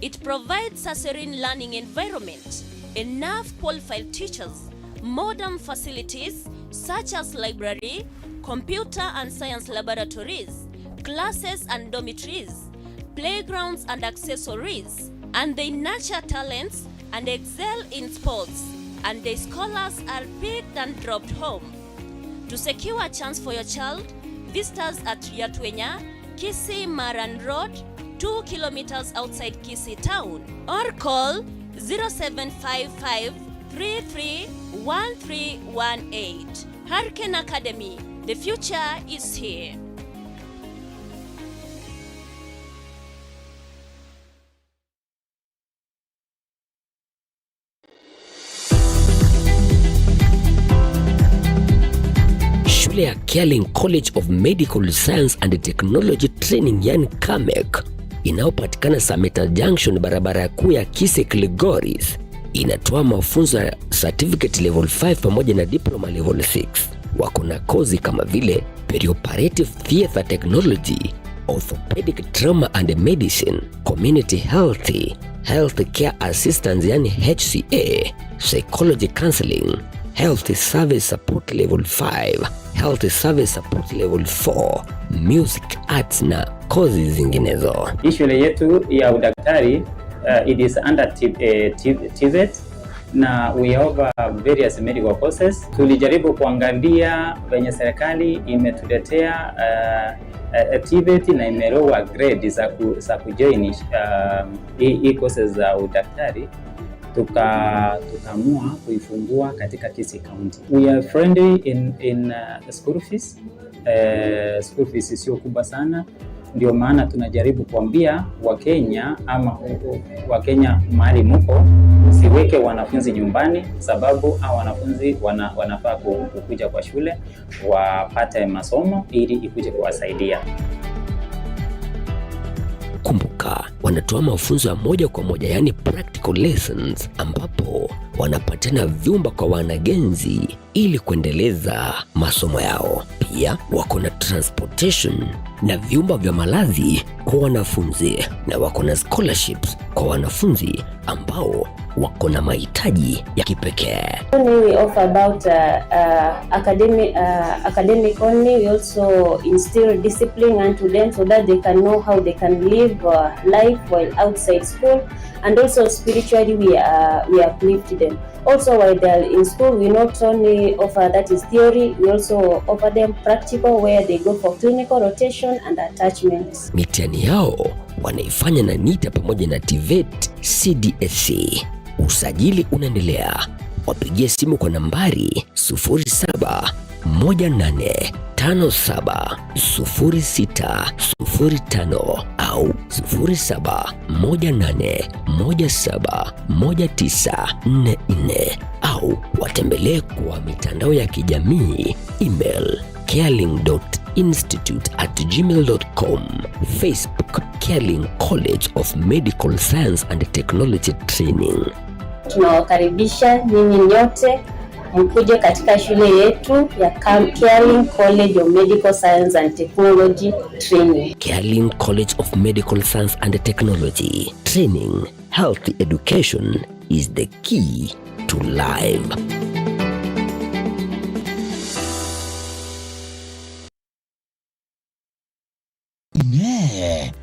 It provides a serene learning environment, enough qualified teachers, modern facilities such as library, computer and science laboratories, classes and dormitories, playgrounds and accessories, and they nurture talents and excel in sports, and their scholars are picked and dropped home. To secure a chance for your child, visit us at Yatwenya, Kisii Maran Road, 2 kilometers outside Kisii town, or call 0755 331318. Hurricane Academy, the future is here. Shule ya Caring College of Medical Science and Technology Training yani CAMEC inayopatikana Sameta Junction, barabara kuu ya Kisii Kilgoris, inatoa mafunzo ya certificate level 5 pamoja na diploma level 6. Wako na kozi kama vile perioperative theater technology, orthopedic trauma and medicine, community health care assistance yani HCA, psychology counseling, health service support level 5, health service support level 4, music arts na kozi zinginezo. Shule yetu ya udaktari it is under TVET na we offer various medical courses. Tulijaribu kuangalia venye serikali imetuletea TVET na imelowa grade za kujoin hii courses za udaktari. Tukaamua kuifungua katika Kisii County. We are friendly in school fees. School fees sio kubwa sana, ndio maana tunajaribu kuambia Wakenya ama Wakenya mahali mko siweke wanafunzi nyumbani, sababu hao wanafunzi wanafaa kukuja kwa shule wapate masomo ili ikuje kuwasaidia. Kumbuka, wanatoa mafunzo ya moja kwa moja yani practical lessons, ambapo wanapatana vyumba kwa wanagenzi ili kuendeleza masomo yao. Pia wako na transportation na vyumba vya malazi kwa wanafunzi, na wako na scholarships kwa wanafunzi ambao wako na mahitaji ya kipekee. We offer about academic only. We also instill discipline into them so that they can know how they can live life while outside school, and also spiritually we uplift them. Also while they are in school, we not only offer that is theory, we also offer them practical where they go for clinical rotation and attachments. Mitihani yao wanaifanya na NITA pamoja na TVET CDSC. Usajili unaendelea. Wapigie simu kwa nambari 0718570605 au 0718171944 au watembelee kwa mitandao ya kijamii, email caring.institute@gmail.com, Facebook Caring College of Medical Science and Technology Training. Tunawakaribisha nyinyi nyote mkuje katika shule yetu ya Caring College of Medical Science and Technology Training. Caring College of Medical Science and Technology Training. Healthy education is the key to life.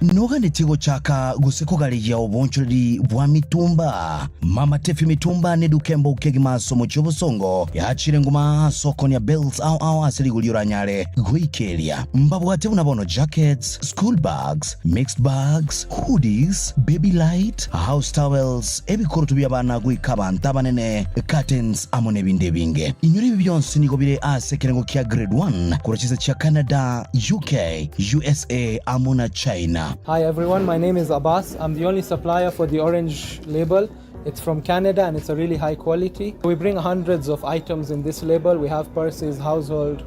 Noga ni tigo chaka guseko gari ya obonchori bwa mitumba. Mama Tefi mitumba ni dukembo kegima somo chobosongo ya hachire nguma soko ni belts au asiri guliura nyare guikelia. Mbabu wate unabono jackets, school bags, mixed bags, hoodies, baby light, house towels, ebi korotubia bana guikaba ntabanene, curtains amone binde binge. Inyuri bibionsi ni gobire asekerengo kia grade 1 kurachisa cha Canada, UK, USA amona China. Hi everyone, my name is Abbas. I'm the only supplier for the orange label. It's from Canada and it's a really high quality. We bring hundreds of items in this label. We have purses, household,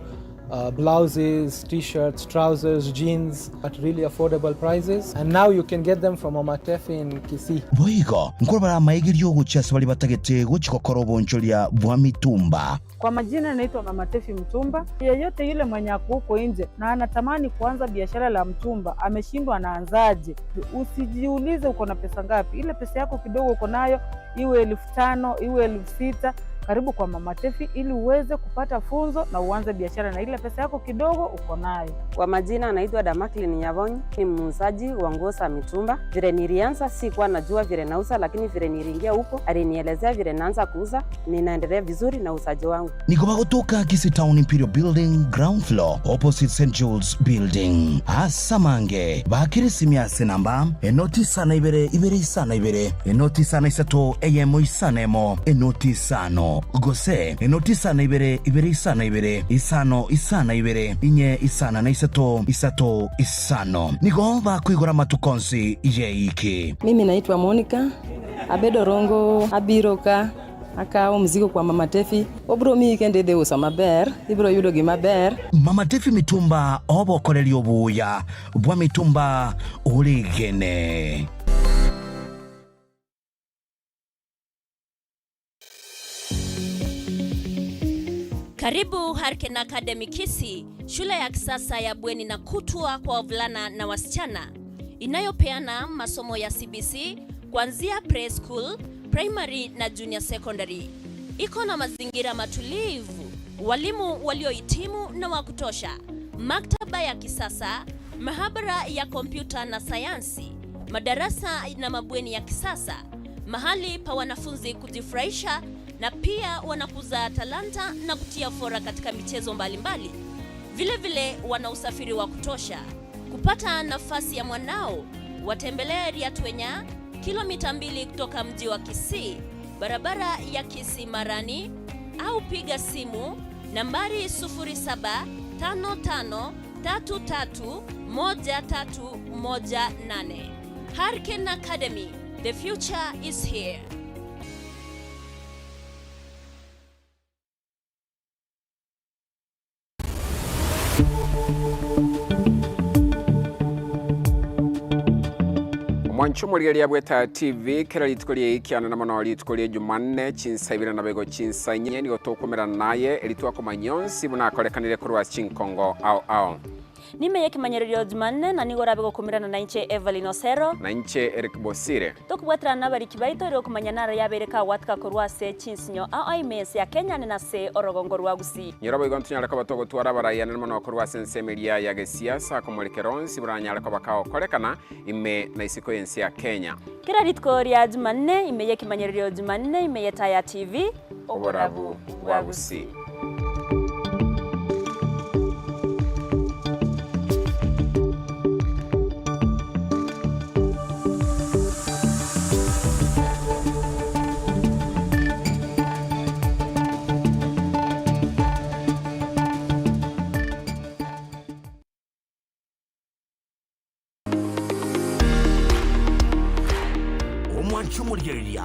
blouses, t-shirts, trousers, jeans at really affordable prices. And now you can get them from Mama Tefi in Kisii. Boigo, nkorobara maigirio guchasa bali batagete guchikokoro boncholia bwa mitumba. Kwa majina naitwa Mama Tefi Mtumba. Yeyote yule mwenye huko nje na anatamani kuanza biashara la mtumba, ameshindwa anaanzaje? Usijiulize uko na pesa ngapi. Ile pesa yako kidogo uko nayo, iwe 5,000, iwe 6,000, karibu kwa Mama Tefi ili uweze kupata funzo na uanze biashara na ile pesa yako kidogo uko nayo. Kwa majina anaitwa Damaklin Nyabonyi, ni muuzaji wa nguo za mitumba. Vile nilianza sikuwa najua vile nauza, lakini vile niliingia huko alinielezea vile naanza kuuza, ninaendelea vizuri na uzaji wangu. Niko kutoka Kisii Town Imperial Building ground floor opposite St. Jules Building. Asamange bakiri simya senamba enoti sana ibere isana ibere enoti sana isato eyemo isanemo enoti sano gose enoti sana ibere isana ibere isano isana ibere inye isana na isato isano. Niko bakwigora matukonsi yeiki. Mimi naitwa Monica Abedorongo abiroka akao mzigo kwa Mama Tefi obro mi kende de usa maber ibro yudo gi maber. Mama Tefi mitumba obo kolerio buya bwa mitumba uligene. Karibu Harken Academy Kisii, shule ya kisasa ya bweni na kutwa kwa wavulana na wasichana inayopeana masomo ya CBC kuanzia preschool, primary na junior secondary. Iko na mazingira matulivu, walimu waliohitimu na wa kutosha, maktaba ya kisasa, mahabara ya kompyuta na sayansi, madarasa na mabweni ya kisasa, mahali pa wanafunzi kujifurahisha na pia wanakuza talanta na kutia fora katika michezo mbalimbali. Vile vile wana usafiri wa kutosha. Kupata nafasi ya mwanao, watembelee Riatwenya, kilomita 2 kutoka mji wa Kisii, barabara ya Kisii Marani, au piga simu nambari 0755331318. Harken Academy, the future is here. Mwanchumulia liabweta TV kera litukolie ikiana na mwana litukolie Jumanne Chinsa Ibere na bego Chinsa nye ni gotokumera naye elituwa kumanyonsi bunakolekanire kurwa Chinkongo au. Nime Ekemanyererio Jumanne na nigora bego kumirana na inche Everlyne Osero na inche Eric Bosire. Tokubwatira nabari kibaito ro kumanyanara yabereka watka kurwa se Chinsinyo au imesi ya Kenya ni na se orogongo rwa Gusii. Nyorobo igontunyala ka batogo twara baraya na mwana kurwa sensemelia ya gesiasa komulekeronsi buranyala ka bakao kolekana ime na isiko yensi ya Kenya. Kira ritkoria Jumanne ime Ekemanyererio Jumanne ime Taya TV oborabu wa Gusii. Mwanchumulia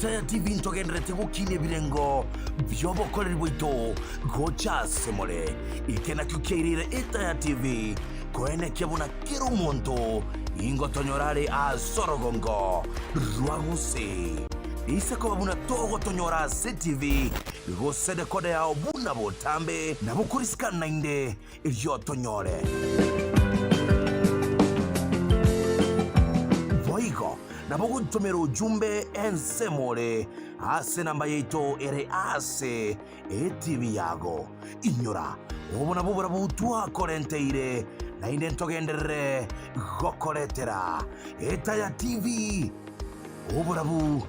Taya TV ntogendrete gukine birengo byobokorera bwito gocha semole ikena kyukirire Taya TV koene kyabona kiro monto ingotonyorare a sorogongo rwaguse isako babuna togo tonyora CTV gosede kode ya obuna botambe na bukuriska nainde iryo tonyore voigo na bogo tumero ujumbe ensemole ase namba yeito ere ase TV yago inyora obona bubura butua korenteire na inde ntogendere gokoretera Taya TV obura bu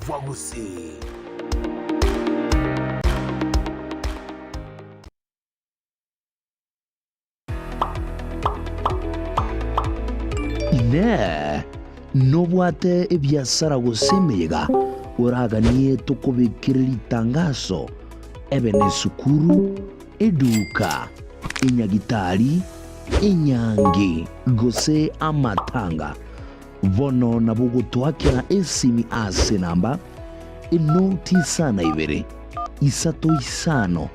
Vwagusi. Ne nobwate ebyasara gusemega uraganie tukubikirira itangazo ebene sukuru eduka inyagitari inyangi gose amatanga vono na bugutwakira esimi ase namba enoti sana ibere isato isano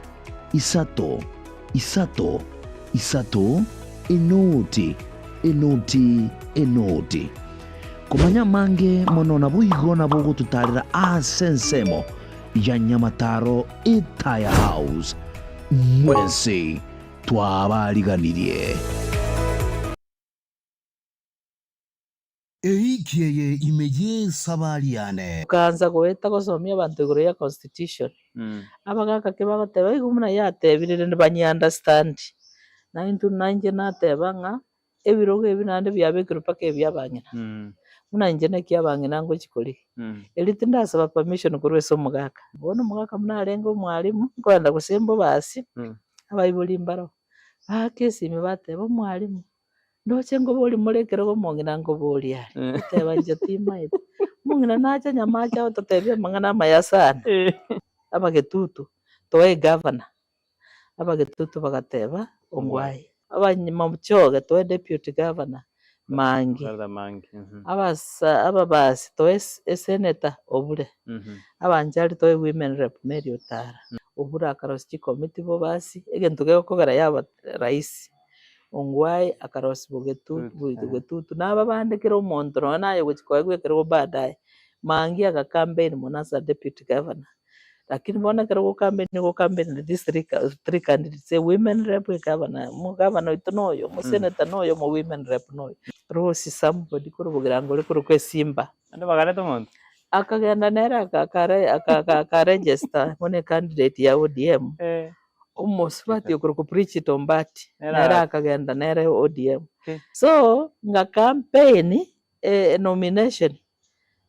isato enoti kumanya mange mono na buigo na bugututarira asensemo ya Nyamataro Taya House mwensi twabariganirie. eikieye imeje sabariane ukaanza kuweta gusomia abantu iguru ya constitution abagaka kibagoteba igumuna yatebirire nibanyi understand na into nanje nateba nga ebirogo ebinande byabekero paka ebyabangina muna nje nekyabangina ngo kikoli elite ndasaba permission kurwesa omugaka bona omugaka muna alenga omwalimu kwenda kusembo basi abayibuli mbaro kesi mibateba omwalimu ndoche ngo boli mulekero go mongina ngo boli ali teba nje timaye mongina nacha nyamacha ototebya mangana mayasana abagetutu toe governor abagetutu bagateba ongwai abanyima muchoge toe deputy governor mangi ababasi toe senator obure abanjali toe women rep Mary Utara obura akarosi committee bo basi egento gekogera yaba rais ongwai akarosi bugetutu naba bandekera omonto no naye gwechikoye gwekero baadaye mangi aga campaign monasa deputy governor lakini bona kero campaign the district 3 candidates women rep governor mu governor itonoyo mu senator noyo mu women rep noyo rosi somebody kuro bugirangole kuro kwesimba ande bagareta omonto akagenda nera ka register mone candidate ya ODM umuswati okuru kupreach tombati nera akagenda nera ODM so nga campaign nomination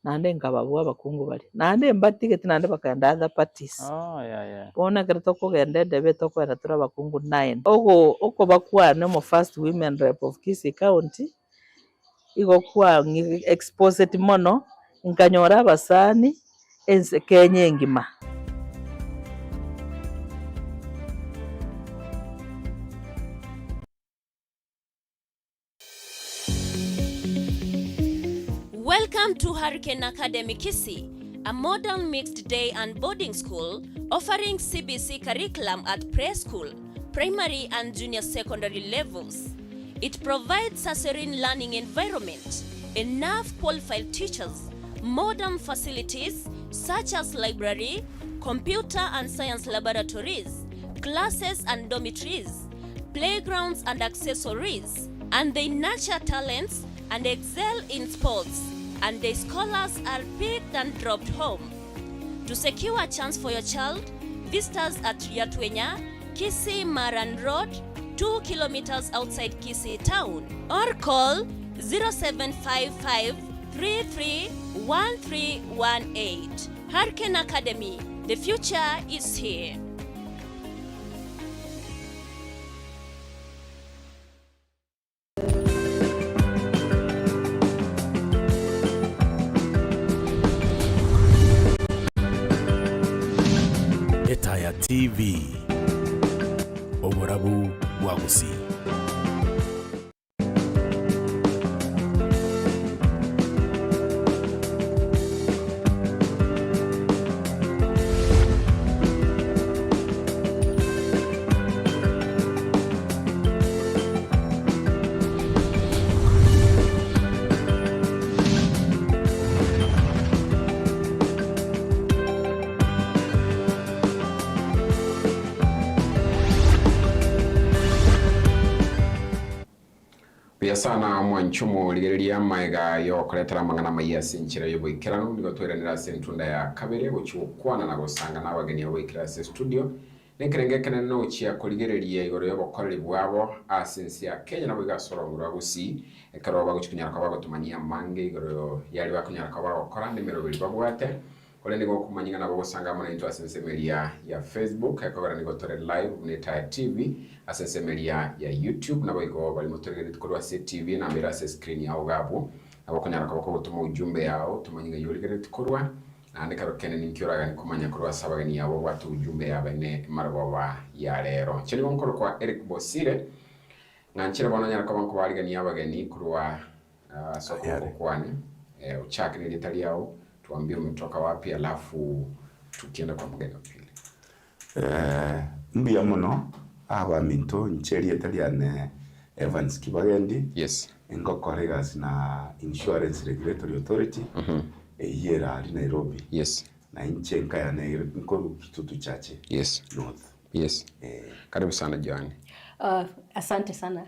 nande nkababwa bakungu bali nande mbatigeti nande bakanda other parties bona kerto kugenda debe tokwera tura bakungu 9 ogo bakwane mo first women rep of Kisii County igo kwa exposed mono nkanyora basani ense Kenya ngima. Welcome to Hurricane Academy Kisii, a modern mixed day and boarding school offering CBC curriculum at preschool, primary and junior secondary levels. It provides a serene learning environment, enough qualified teachers, modern facilities such as library, computer and science laboratories, classes and dormitories, playgrounds and accessories, and they nurture talents and excel in sports, and their scholars are picked and dropped home. To secure a chance for your child, visit us at Yatwenya, Kisii Maran Road, 2 kilometers outside Kisii town, or call 0755 331318. Hurricane Academy, the future is here. Etaya TV Oborabu Wagusi. Sana mwanchumu ligereria maiga yo kuletera mangana mayasi nchira yo boikirano nigo tweranira sentunda ya kabere guchukwana na gusanga n'abageni yo boikira se studio nekerengekene no chia kuligereria igoro yo bokoreri bwabo asensi ya Kenya na bwiga sorongura gusi ekaro baguchukunyara kwa bagotumania mange igoro yali bakunyara kwa bakora nimero bili babwate kole nigo kumanyinga na bagusanga mona into asensi media ya Facebook ekogara nigo tore live Etaya TV asense media ya YouTube na boigo bali motorere tukorwa TV na mbera se screen ya ogabo abakonyara kabako gutuma ujumbe yao tumanyinga yoligere tukorwa na andika rokene ninkiora gani kumanya kurwa sabagani yabo watu ujumbe yabane marwa ya lero chiri bonkoro kwa Eric Bosire nanchira bonanya kwa banko bali gani yabagani kurwa soko kwane uchaki ni litali yao tuambie umetoka wapi alafu tukienda kwa mgeni wa pili mbiya muno aba minto ncheri etaliane Evans Kibagendi yes ngokoregas na Insurance Regulatory Authority yera ali Nairobi yes na inchenka ya Nairobi nkoro kitutu chache yes north yes karibu sana Johnny. Asante sana.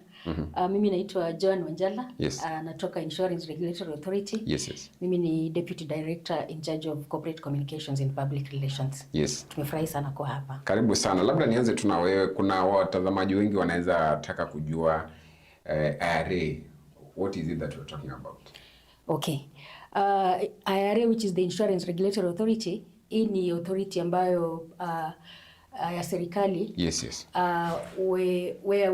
Mimi naitwa Joan Wanjala. Yes. Natoka Insurance Regulatory Authority. Yes. Mimi ni Deputy Director in charge of Corporate Communications and Public Relations. Yes. Tumefurahi sana kwa hapa. Karibu sana. Labda nianze tu na wewe, kuna watazamaji wengi wanaweza taka kujua IRA. What is it that you're talking about? Okay. IRA, which is the Insurance Regulatory Authority, hii ni authority ambayo ya serikali. Yes. Where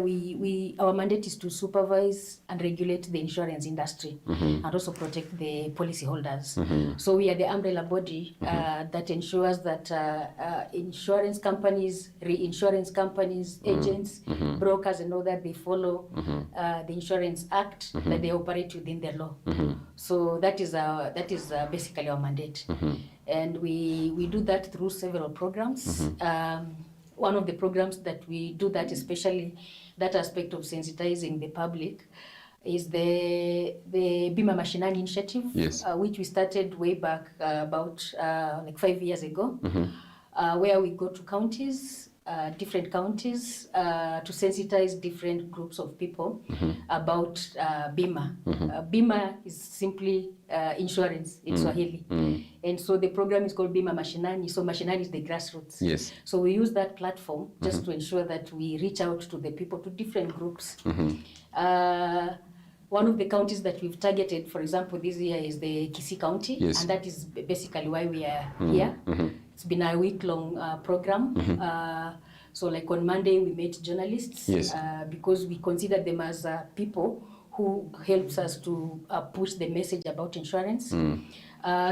our mandate is to supervise and regulate the insurance industry and also protect the policyholders. So we are the umbrella body that ensures that insurance companies, reinsurance companies, agents, brokers and all that, they follow the Insurance Act, that they operate within the law. So that is basically our mandate. And we do that through several programs. One of the programs that we do that, especially that aspect of sensitizing the public, is the Bima Mashinani initiative, which we started way back about like 5 years ago, where we go to counties, different counties, to sensitize different groups of people about Bima. Bima is simply insurance in Swahili. And so the program is called Bima Mashinani. So Mashinani is the grassroots. Yes. So we use that platform just to ensure that we reach out to the people, to different groups. One of the counties that we've targeted, for example, this year is the Kisii County. Yes. And that is basically why we are here. It's been a week-long program. So like on Monday, we met journalists because we consider them as people who helps us to push the message about insurance.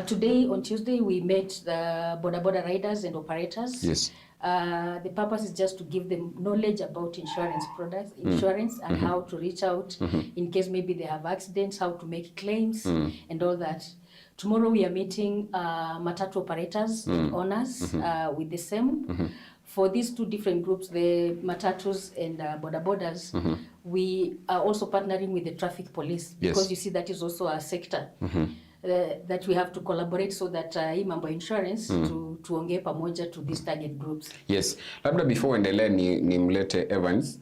Today, on Tuesday, we met the border riders and operators. Yes. The purpose is just to give them knowledge about insurance products, insurance, and how to reach out in case maybe they have accidents, how to make claims, and all that. Tomorrow we are meeting matatu operators and owners with the same. For these two different groups, the matatus and borders, we are also partnering with the traffic police because you see that is also a sector that we have to collaborate so that hii mambo insurance tuongee pamoja to these target groups. Yes. Labda before endelee ni mlete Evans,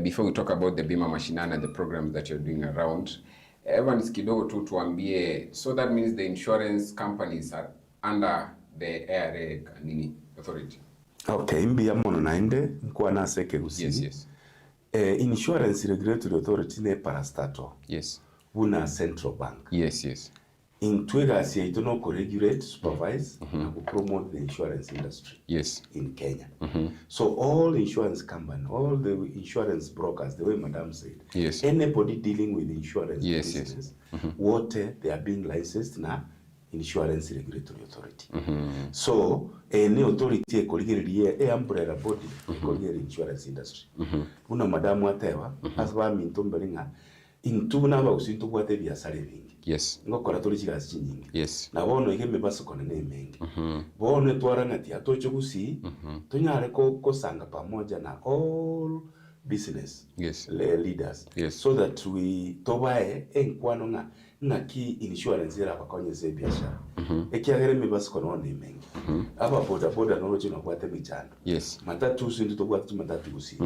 before we talk about the Bima Mashinani and the programs that you're doing around. Evans, kidogo tu tuambie, so that means the insurance companies are under the IRA authority. Okay, mbia mono naende kwa naseke gusi. Yes. Insurance Regulatory Authority ne parastatal. Yes. Una central bank. Yes. In Twiga siya ito no co-regulate, supervise, na promote the insurance industry. Yes. In Kenya. So all insurance companies, all the insurance brokers, the way Madam said, anybody dealing with insurance business, water, they are being licensed na Insurance Regulatory Authority. So, any authority ekoligererie umbrella body ekoligererie insurance industry. Una madamu atewa asaba mintombere nga intubuna ba usinto bwate biasare bingi. Yes. Ngokora tuli chigasi chinyingi. Yes. Na bono igeme basokone ne mengi. Bono twaranga tia tocho gusi tunyare ko sanga pamoja na all business leaders so that we tobae enkwano nga ki insurance era bakonye biashara ekiagere mibasiko no ne mengi aba boda no chino kwate michando matatu sindu to kwate matatu gusi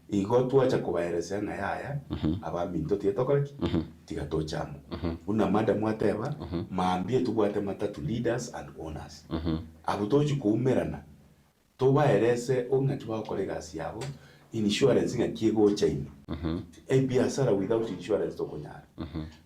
igo tuacha kubaereza na yaya aba minto tietokoreki tigatochamo una mada mwateba maambie tubwate matatu leaders and owners abutoji kuumerana tobaereze ongati bakoregasi yabo insurance nga kiego chaini biashara without insurance to konyara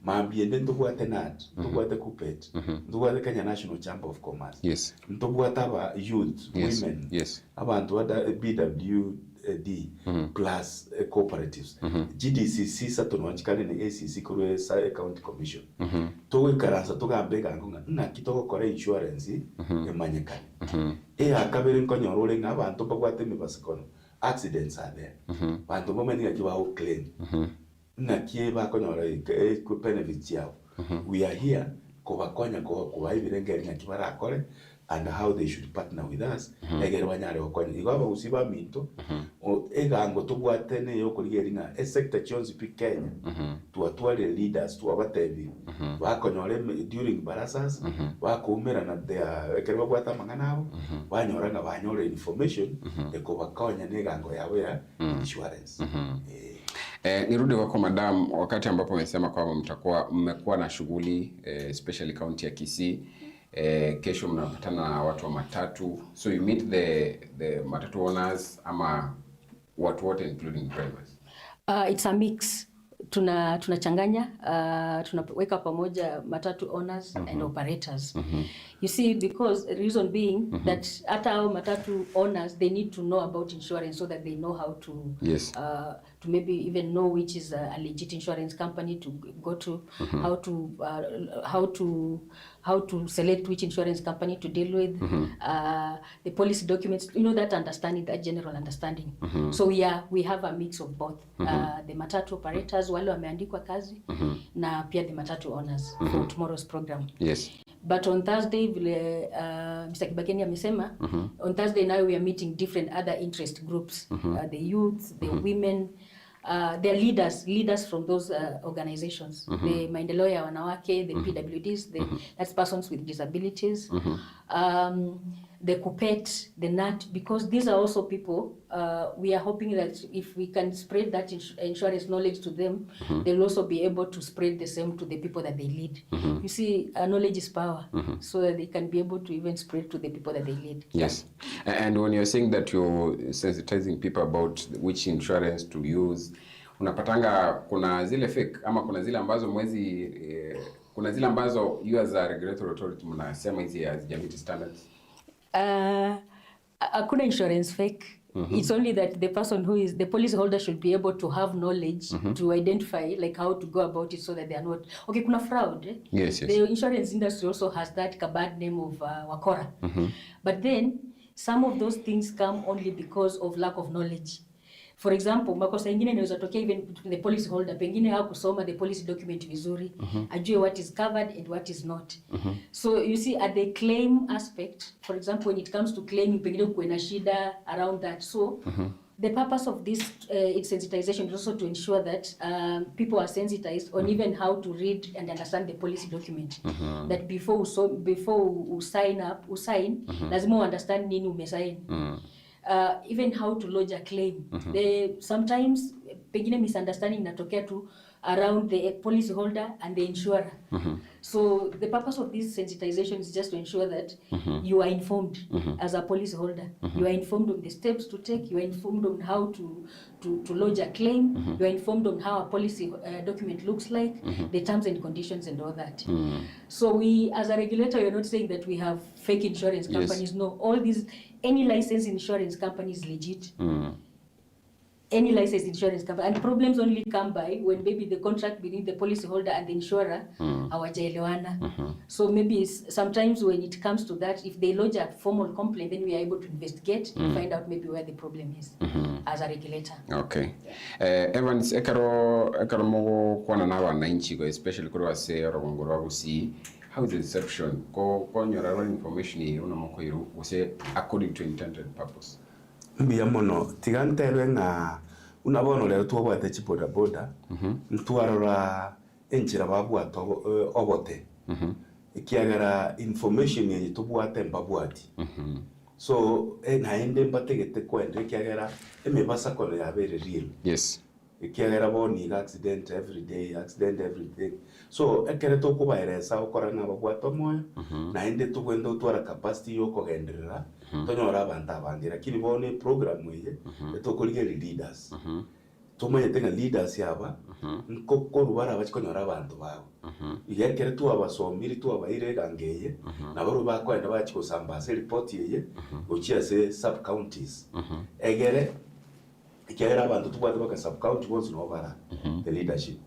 maambie ndo bwate nat tubwate kupet tubwate Kenya National Chamber of Commerce tubwate aba youth women abantu wada BWD plus cooperatives GDCC satonwachikane ne ACC kuru County Commission towe karansa tugambega ngonga na kitoko kore insurance emanyekane akabere nkonyorole nga abantu bagwate mibasikono accidents are there. Bantu momeni nga kiba claim. Na kieba konyora benefits yao. We are here ko bakonya ko ibirengeri nga kibara akore and how they should partner with us egere banyare okwanya igaba usiba minto egango tubwatene yo kurigeringa a sector chonzi pi Kenya tuatwale leaders tuabatebi bakonyore during barasas bakumera na their ekere babwata manganabo banyoranga banyore information ekobakonya negango yawe ya insurance. Nirudi kwako madam, wakati ambapo umesema kwamba mmekuwa na shughuli especially county ya Kisii, kesho mnapatana na watu wa matatu, so you meet the matatu owners ama watu wote including drivers? It's a mix. Tunachanganya, tunaweka pamoja matatu owners and operators. You see, because the reason being that hata hao matatu owners, they need to know about insurance so that they know how to to maybe even know which is a legit insurance company to go to, how to select which insurance company to deal with, the policy documents, you know, that understanding, that general understanding. So we have a mix of both, the matatu operators wale wameandikwa kazi na pia the matatu owners for tomorrow's program. Yes. But on Thursday, vile Mr. Kibakeni amesema, on Thursday now we are meeting different other interest groups, the youth, the women, the leaders from those organizations, the maendeleo ya wanawake, the PWDs, that's persons with disabilities, the KUPPET, the NAT, because these are also people, we are hoping that if we can spread that insurance knowledge to them, they'll also be able to spread the same to the people that they lead. You see, knowledge is power, so that they can be able to even spread to the people that they lead. Yes. And when you're saying that you're sensitizing people about which insurance to use, unapatanga kuna zile fake ama kuna zile ambazo kuna zile ambazo you as a regulatory authority mnasema hizi hazijamiti standards? Hakuna insurance fake. It's only that the person who is the policy holder should be able to have knowledge to identify like how to go about it so that they are not kuna fraud. Yes. The insurance industry also has that bad name of wakora. But then some of those things come only because of lack of knowledge. For example, makosa ingine inaweza tokea even the policy holder, pengine hakusoma the policy document vizuri, ajue what is covered and what is not. So you see, at the claim aspect, for example, when it comes to claiming, pengine kuwe na shida around that. So the purpose of this sensitization is also to ensure that people are sensitized on even how to read and understand the policy document. That before you sign, lazima understand nini umesign. Even how to lodge a claim. Sometimes pengine misunderstanding inatokea tu around the policy holder and the insurer. So the purpose of this sensitization is just to ensure that you are informed as a policy holder. You are informed on the steps to take. You are informed on how to lodge a claim. You are informed on how a policy document looks like, the terms and conditions and all that. So we, as a regulator, you're not saying that we have fake insurance companies. No, all these, any licensed insurance company is legit. Any licensed insurance company, and problems only come by when maybe the contract between the policy holder and the insurer hawajaelewana. So maybe sometimes when it comes to that, if they lodge a formal complaint, then we are able to investigate and find out maybe where the problem is as a regulator. Okay. Evans, ekaro mogo kwana na wananchi, especially kuri wase orogongoro wabusi, how is the reception? Ko nyora information yi unamoko yiru use according to intended purpose. Mbia mono tiganterwe nga unabono lero twobwate chiboda boda ntwarora enchira babwato obote ikiagara information ye tubwate mbabwati so naende mbategete kwende ikiagara emebasa kono yabere real. Yes. Ikiagara boni accident every day so ekere to kubairesa ukora na babwato moyo naende tugwenda utwara capacity yo kogenderera tonyora abantu abandi lakini bone program ye etokolige leaders tumayete nga leaders yaba nko rubara abakikonyora abantu babo igekere tu abasomiri tu abaire gangeye nabaro bakwenda bakikosambase report ye uchiase sub counties egere ikera abantu tubwate baka sub county bonse no bara the leadership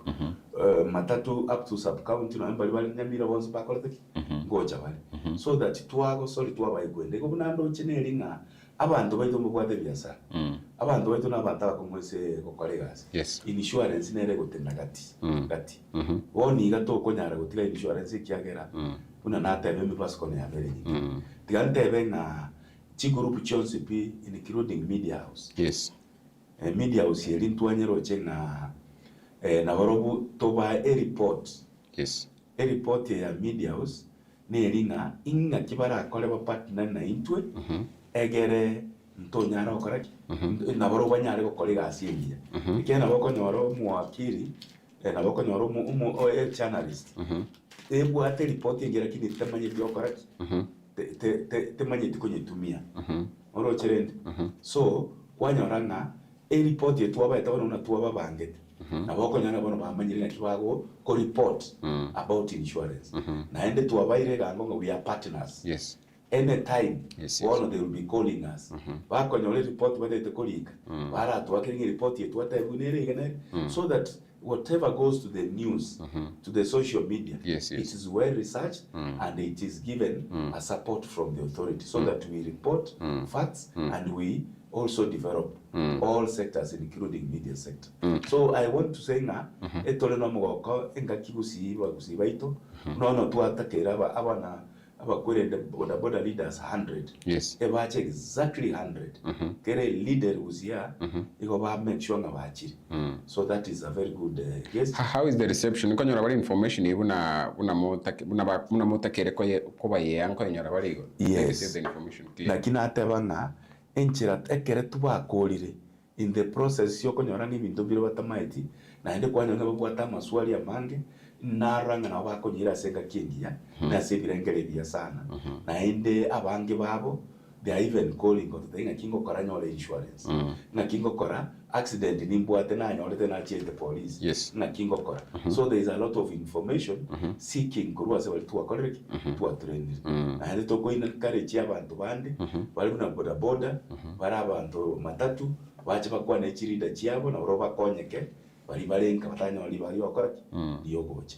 matatu up to sub county no bali nyamira bonse bakorete ngoja bali so that twago sori twabayigwende ko bunando cheneri nga abantu baito mubwate byasa abantu baito n'abantu bakomwese kokoregas insurance nere gutenda gati boni gato konyara gutira insurance ikiagera una na tebe mi plus kone ya very tigan tebe na chi group chonse pi including media house. Yes. Media house yelin tuanyero chenga na warobu toba report. Yes. Report ya media house ne ringa inga kibara kole ba partner na intwe egere ntonyara okoraki na warobu nyare ko kolega asiengia ikena boko nyoro muakiri na boko nyoro mu journalist ebu ate report egera kini tamanye byokoraki temanye tikonyetumia oro cherende so kwanyoranga report yetu abaita bona tuaba bangete na boko nyana bona bamanyire kibago ko report about insurance na ende tuabaire gango we are partners. Yes. Anytime one they will be calling us bako nyole report whether te kolika bara tuakenge report yetu atabunere igene so that whatever goes to the news to the social media it is well researched and it is given a support from the authority so that we report facts and we also develop all sectors including media sector. So I want to say na etole no mogoko enga kibusi baito no tuatakera abana abakwere boda leaders 100. Yes. Ebache exactly 100. Kere leader uzia iko ba make sure ngabachiri. So that is a very good yes. How is the reception? Ko nyora bali information ibuna una motakere ko baye yanko nyora bali go. Yes. The information clear. Lakini atebanga enchira ekere tubakolire in the process yoko nyora ni bintu biro batamaiti na ende kwa nyanga babwata maswali ya mange naranga na bako nyira senga kingia na sebirengere bia sana na ende abange babo they are even calling on the kingo kora nyole insurance na kingo kora accident ni mbwate na nyole tena chiete police. Yes. Na kingo kora so there is a lot of information seeking kurwa se wali tuwa koreki tuwa trend na ende toko ina courage abantu bande bali na boda boda bari abantu matatu bache bakwa na chirida chiabo na roba konyeke bali balenga batanya wali bali wakoraki yogoje.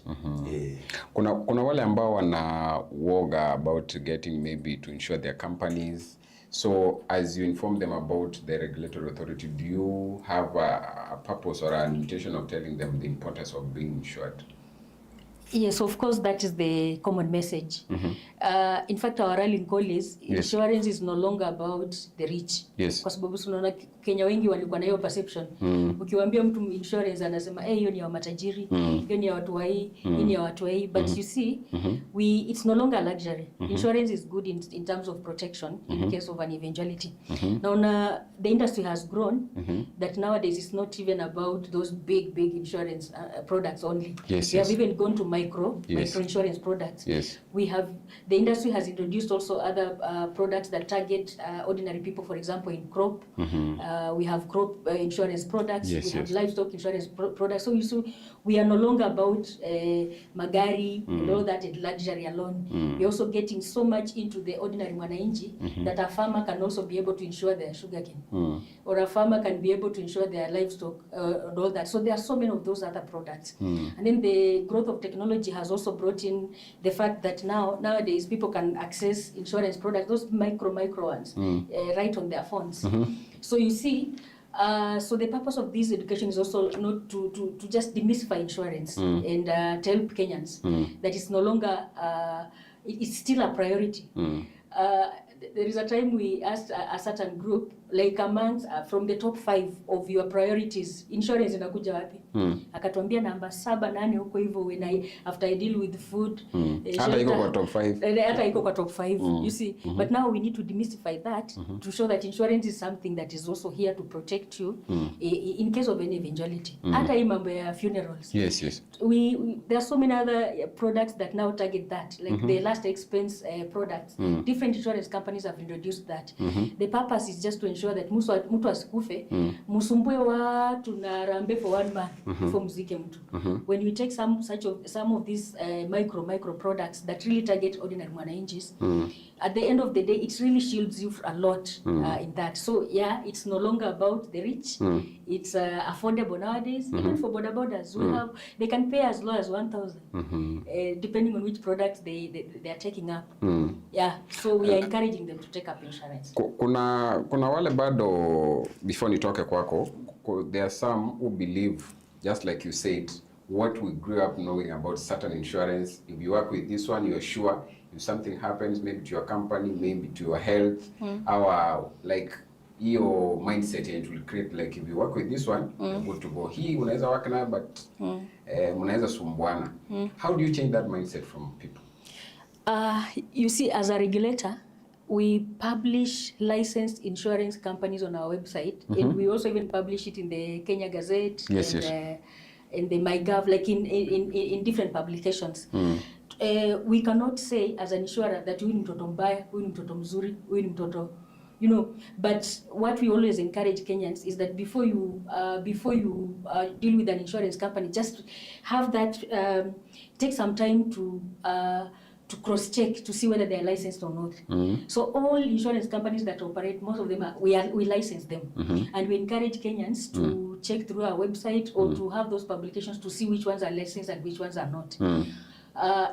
Kuna wale ambao wana woga about getting maybe to insure their companies. So as you inform them about the regulatory authority, do you have a purpose or an intention of telling them the importance of being insured? Yes, of course, that is the common message. In fact, our rallying call is insurance is no longer about the rich. Yes. Kwa sababu tunaona Kenya wengi walikuwa na hiyo perception. Ukiwaambia mtu insurance anasema hiyo ni ya matajiri, hiyo ni ya watu wa hii, hiyo ni ya watu wa hii. But you see, it's no longer a luxury. Insurance is good in terms of protection in case of an eventuality. Now, the industry has grown that nowadays it's not even about those big insurance products only. Yes, we have even gone to micro insurance products. Yes. The industry has introduced also other products that target ordinary people. For example, in crop, we have crop insurance products. We have livestock insurance products. So you see, we are no longer about magari and all that luxury alone. We're also getting so much into the ordinary mwananchi that a farmer can also be able to insure their sugarcane, or a farmer can be able to insure their livestock and all that. So there are so many of those other products. And then the growth of technology has also brought in the fact that nowadays people can access insurance products, those micro ones, right on their phones. So you see, so the purpose of this education is also not to just demystify insurance and tell Kenyans that it's no longer, it's still a priority. There is a time we asked a certain group, like amongst from the top 5 of your priorities, insurance inakuja wapi? Akatuambia namba 7, 8 huko hivyo when after I deal with food. Hata iko kwa top 5. Hata iko kwa top 5, you see. But now we need to demystify that to show that insurance is something that is also here to protect you in case of any eventuality. Hata hii mambo ya funerals. Yes. There are so many other products that now target that, like the last expense products. Different insurance companies have introduced that. The purpose is just to ensure that mtu asikufe, musumbue watu na rambe for 1 month before mzike mtu. When you take some of these micro products that really target ordinary mwananchis, at the end of the day, it really shields you a lot in that. So yeah, it's no longer about the rich. It's affordable nowadays, even for bodabodas. They can pay as low as 1,000, depending on which products they are taking up. Yeah, so we are encouraging them to take up insurance. Kuna wale bado, before nitoke kwako, there are some who believe, just like you said, what we grew up knowing about certain insurance. If you work with this one, you're sure if something happens, maybe to your company, maybe to your health, our like your mindset, it will create like if you work with this one, you're good to go. Hii unaweza work na but mnaweza sumbuana. How do you change that mindset from people? You see, as a regulator, we publish licensed insurance companies on our website, and we also even publish it in the Kenya Gazette, in the MyGov, like in different publications. We cannot say as an insurer that huyu ni mtoto mbaya, huyu ni mtoto mzuri, huyu ni mtoto, you know. But what we always encourage Kenyans is that before you deal with an insurance company, just have that, take some time to cross-check to see whether they are licensed or not. So all insurance companies that operate, most of them we license them, and we encourage Kenyans to check through our website or to have those publications to see which ones are licensed and which ones are not.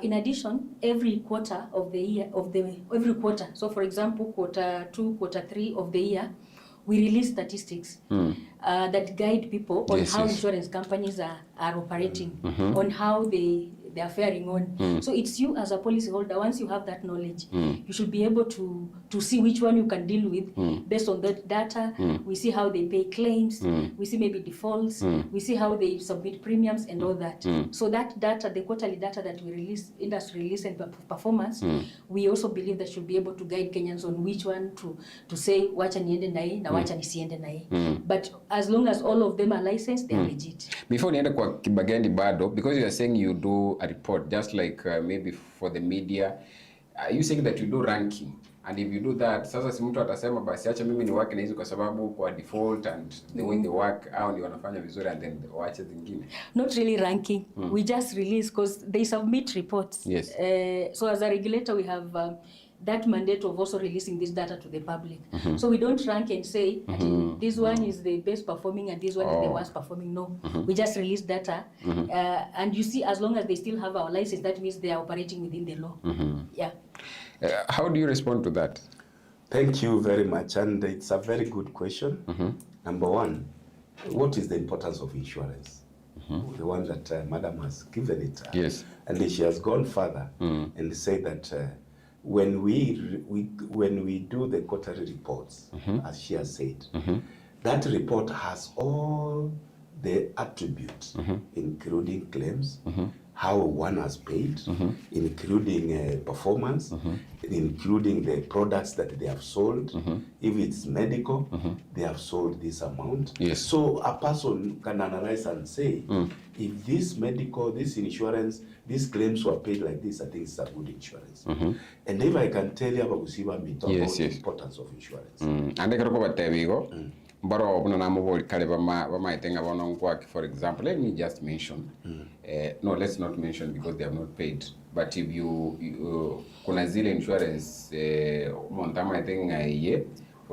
In addition, every quarter of the year, every quarter, so for example, quarter 2, quarter 3 of the year, we release statistics that guide people on how insurance companies are operating, on how they are faring on. So it's you as a policyholder, once you have that knowledge, you should be able to see which one you can deal with based on that data. We see how they pay claims, we see maybe defaults, we see how they submit premiums and all that. So that data, the quarterly data that we release, industry release and performance, we also believe that should be able to guide Kenyans on which one to say wacha niende na hii na wacha nisiende na hii. But as long as all of them are licensed, they are legit. Before niende kwa Kibagendi bado, because you are saying you do a report just like maybe for the media, are you saying that you do ranking? And if you do that, sasa si mtu atasema basi acha mimi ni work na hizo kwa sababu kwa default and the way they work au ndio wanafanya vizuri and then waache zingine? Not really ranking. We just release because they submit reports. Yes. So as a regulator, we have that mandate of also releasing this data to the public. So we don't rank and say this one is the best performing and this one is the worst performing. No, we just release data, and you see, as long as they still have our license, that means they are operating within the law. Yeah. How do you respond to that? Thank you very much, and it's a very good question. Number one, what is the importance of insurance? The one that Madam has given it. Yes. And she has gone further and said that when we do the quarterly reports, as she has said, that report has all the attributes, including claims, how one has paid, including performance, including the products that they have sold. If it's medical, they have sold this amount. Yes. So a person can analyze and say, if this medical, this insurance, these claims were paid like this, I think it's a good insurance. And if I can tell you about the importance of insurance. Baro na mobile kale bama itenga bono kwaki, for example, let me just mention no, let's not mention because they have not paid, but if you kuna zile insurance montama itenga ye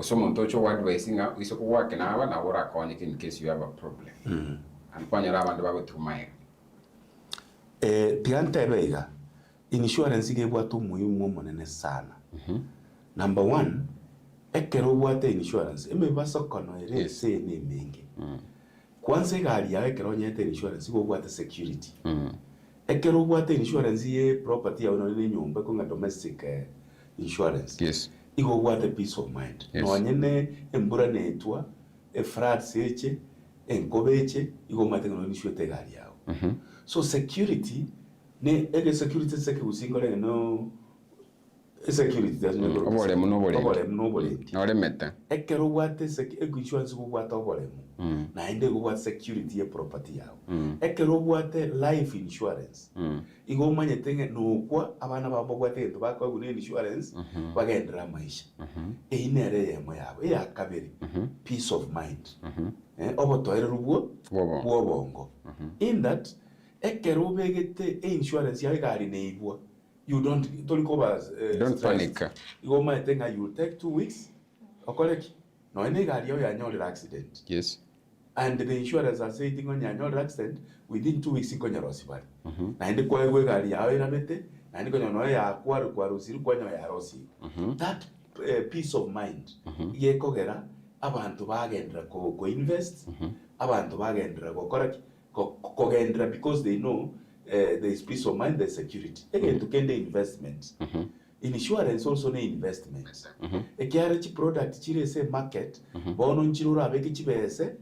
so montocho advising isoko work na aba na ora kone in case you have a problem and kwanya abantu babo tumai tiante bega insurance ge bwatu muhimu monene sana. Number one, ekero bwate insurance eme baso kono ere se ne mengi. Kwanza gari ya ekero nyete insurance go bwate security. Ekero bwate insurance ye property ya ono nyumba ko nga domestic insurance. Yes. Igo bwate peace of mind. No nyene embura netwa e fraud seche enkobeche igo mate no insurance gari yao. So security ne ege security seke usingole no security doesn't know. Obole meta. Ekero wate insurance go wate obolemu. Na ende go wate security ye property yao. Ekero wate life insurance. Igo manye tenge no kwa abana babo wate ento bakwa gune insurance bagendera maisha. Einere yemo yabo ya kabiri. Peace of mind. Obotoire rubo bongo. In that ekero begete insurance ya gari neibwa. You don't don't panic. You might think you take 2 weeks. Okay, no, any gari ya annual accident. Yes. And the insurance are saying on your annual accident within 2 weeks in Konya Rosibari. Na ende kwa we gari ya na mete, na ende konya no ya kwa rusiru kwa ya rosi. That peace of mind. Ye kogera abantu bagendera ko invest, abantu bagendera ko kogendra because they know there is peace of mind, there's security. Again, to kende investment. Insurance also ne investment. Ekiare chi product chire se market, bono nchirura abeki chibese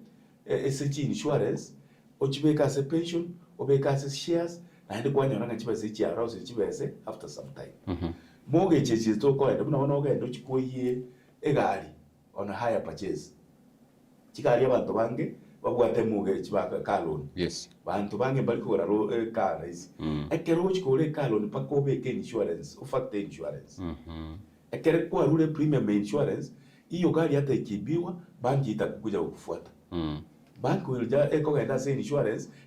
SG insurance, ochibeka se pension, obeka se shares, na hende kwa nyona chibese chi arouse chibese after some time. Mortgage is to ko endo na ogendo chikoye egari on a higher purchase. Chikari abantu bange babwate mortgage baka car loan. Yes. Bantu bange bali kora car is. Ekero chikore car loan pako beke insurance, ufakte insurance. Ekere kwa rule premium insurance, iyo gari hata ikibiwa banki itakuja kukufuata. Bank will just eko say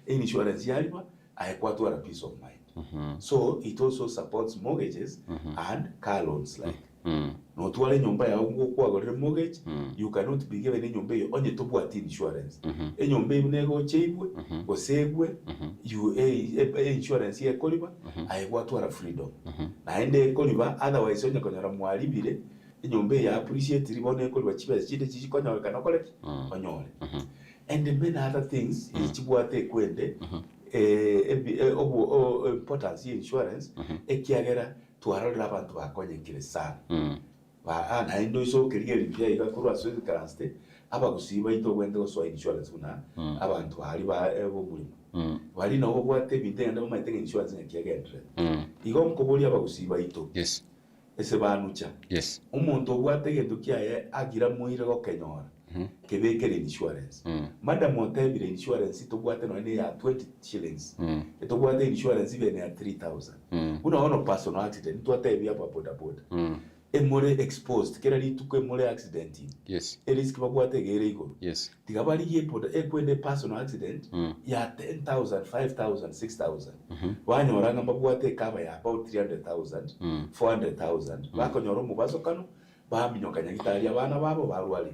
insurance yalipa ayekwa tu peace of mind. So it also supports mortgages and car loans like. No tuwale nyumba ya kwa gore mortgage, you cannot be given nyumba yo onye tobu ati insurance. Nyumba inego cheibwe, osegwe, you insurance ye koliba ayekwa tu freedom. Na ende koliba otherwise onye konyara mwalibire nyumba ya appreciate ribone koliba chibe chide chikonyo kana koleki onyole. And the many other things ichibuate kwende importance insurance ekiagera tuarora abantu bakonyekire sana ba ana endo iso kirigeri pia igakurwa swezi karaste aba gusiba ito wende so insurance una abantu hari ba ebo mulimo bari no bwate bidenda mu maitege insurance ekiagera igom koboli aba gusiba ito yes ese banucha yes umuntu obwate gendo kiaye agira muire go kenyora kebekere insurance. Madam Otebire insurance itobwate no ne ya 20 shillings. Itobwate insurance ibe ne ya 3000. Unaona personal accident tuatebi hapa boda boda. Emore exposed kera litukwe emore accident. Yes. Risk babwate gere iko. Yes. Tigabali ye boda ekwende personal accident ya 10,000, 5,000, 6,000. Wanyoranga babwate cover ya about 300,000, 400,000. Bako nyoro mubazo kanu baminyoka nyagitari abana babo barwali.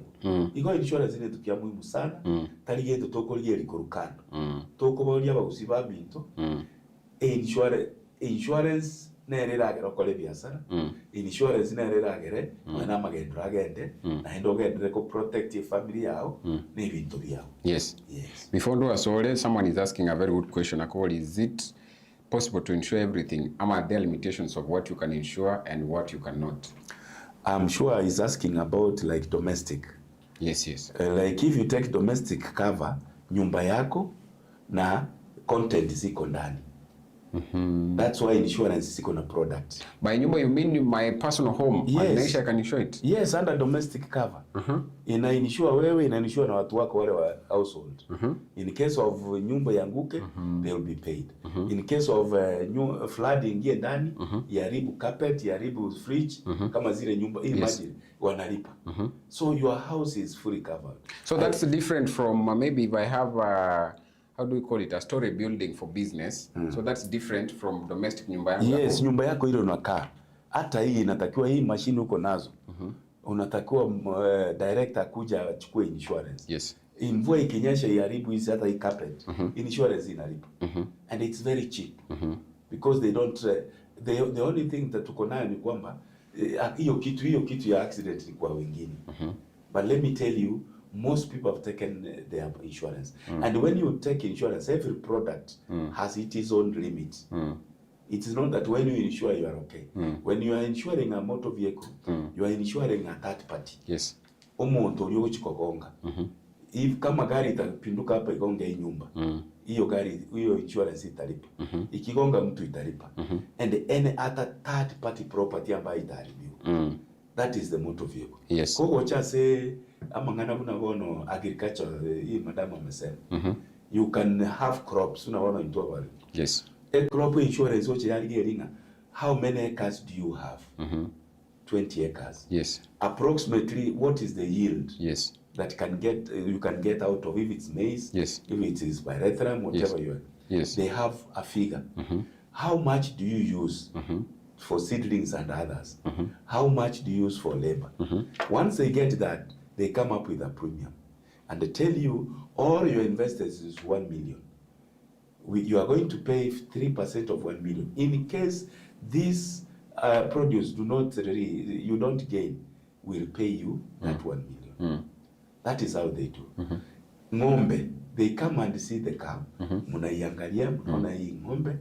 Igo insurance ne tukia muhimu sana. Tari gendo tokoliye likorukano. Tokoboli abagusi babinto. Insurance nereragera okole biasara. Insurance nereragere mwana magendo agende na hendo gende ko protect your family yao n'ebintu byao. Yes. Yes. Before do asole, someone is asking a very good question. Is it possible to insure everything? Are there limitations of what you can insure and what you cannot? I'm sure he's asking about like domestic. Yes, yes. Like if you take domestic cover, nyumba yako na content ziko ndani. That's why insurance is a product. By nyumba you mean my personal home? Yes. I can insure it? Yes, under domestic cover. Ina insure wewe, ina insure na watu wako wale wa household. In case of nyumba yanguke, they will be paid. In case of flooding ingie ndani, yaribu carpet, yaribu fridge, kama zile nyumba, imagine, wanalipa. So your house is fully covered. So that's different from maybe if I have how do we call it, a story building for business. So that's different from domestic nyumba yako. Yes, nyumba yako ile unakaa. Hata hii inatakiwa hii machine uko nazo. Unatakiwa director kuja achukue insurance. Yes. Mvua ikinyesha iharibu hizi hata hii carpet. Insurance inalipa. And it's very cheap. Because they don't the only thing that tuko nayo ni kwamba hiyo kitu ya accident ni kwa wengine. But let me tell you, most people have taken their insurance. And when you take insurance, every product has its own limit. It is not that when you insure, you are okay. When you are insuring a motor vehicle, you are insuring a third party. Yes. Omuntu ulio chikogonga. If kama gari itapinduka hapa igonge hii nyumba, hiyo gari, hiyo insurance italipa. Ikigonga mtu italipa. And any other third party property ambayo itaharibiwa. That is the motor vehicle. Yes. Kwa wacha se amangana bunabono agriculture hii madama amesema. You can have crops unaona into bali. Yes. A crop insurance which yali geringa. How many acres do you have? 20 acres. Yes. Approximately what is the yield? Yes. That you can get out of if it's maize, yes. If it is pyrethrum, whatever you are. Yes. They have a figure. How much do you use for seedlings and others? How much do you use for labor? Once they get that, they come up with a premium. And they tell you, all your investors is 1 million. You are going to pay 3% of 1 million. In case this produce you don't gain, we'll pay you that 1 million. That is how they do. ng'ombe, they come and see the cow, munaiangalia, mnaona hii ng'ombe,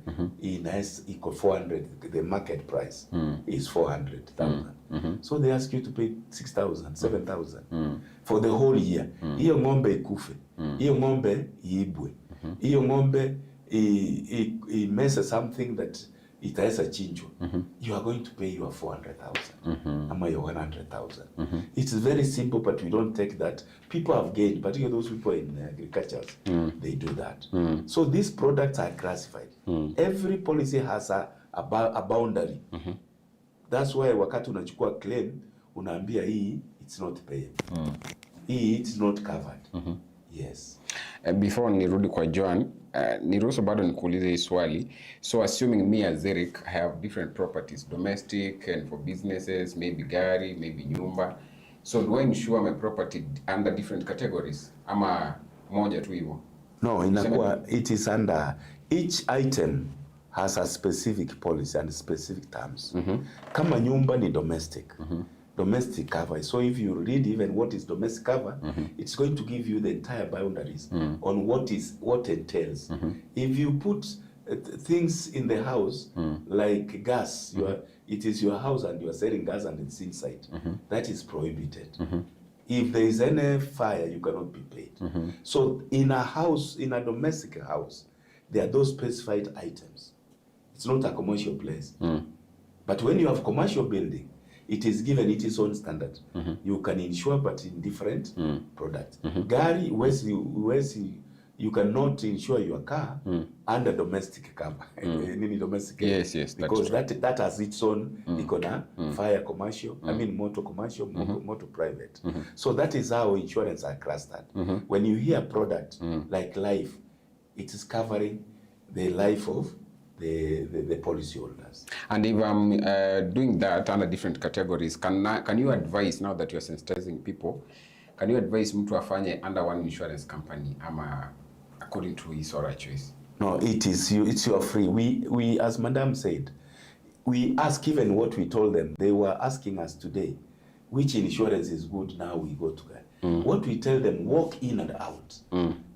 iko 400, the market price is 400,000. So they ask you to pay 6,000, 7,000 for the whole year. Hiyo ng'ombe ikufe, hiyo ng'ombe iibwe, hiyo ng'ombe imese something that itaweza chinjwa, you are going to pay your 400,000 ama your 100,000. It's very simple, but we don't take that. People have gained, particularly those people in agriculture, they do that. So these products are classified. Every policy has a boundary. That's why wakati unachukua claim, unaambia hii it's not payable. Hii it's not covered. Yes. Before nirudi kwa John, niruhusu bado nikuulize hii swali. So assuming me as Eric, I have different properties, domestic and for businesses, maybe gari, maybe nyumba. So do I insure my property under different categories? Ama moja tu hivyo? No, inakuwa, it is under, each item has a specific policy and specific terms. Kama nyumba ni domestic. Domestic cover. So if you read even what is domestic cover, it's going to give you the entire boundaries on what entails. If you put things in the house like gas, it is your house and you are selling gas and it's inside, that is prohibited. If there is any fire, you cannot be paid. So in a house, in a domestic house, there are those specified items. It's not a commercial place. But when you have commercial building, it is given its own standard. You can insure, but in different products. Gari, you cannot insure your car under domestic cover. Domestic. Yes, because that has its own fire commercial, motor commercial, motor private. So that is how insurance are clustered. When you hear product like life, it is covering the life of the policy holders. And if I'm doing that under different categories, can you advise, now that you're sensitizing people, can you advise mtu afanye under one insurance company ama according to his or her choice? No, it's your free. We as Madam said, we ask even what we told them. They were asking us today, which insurance is good. Now we go to that. What we tell them, walk in and out.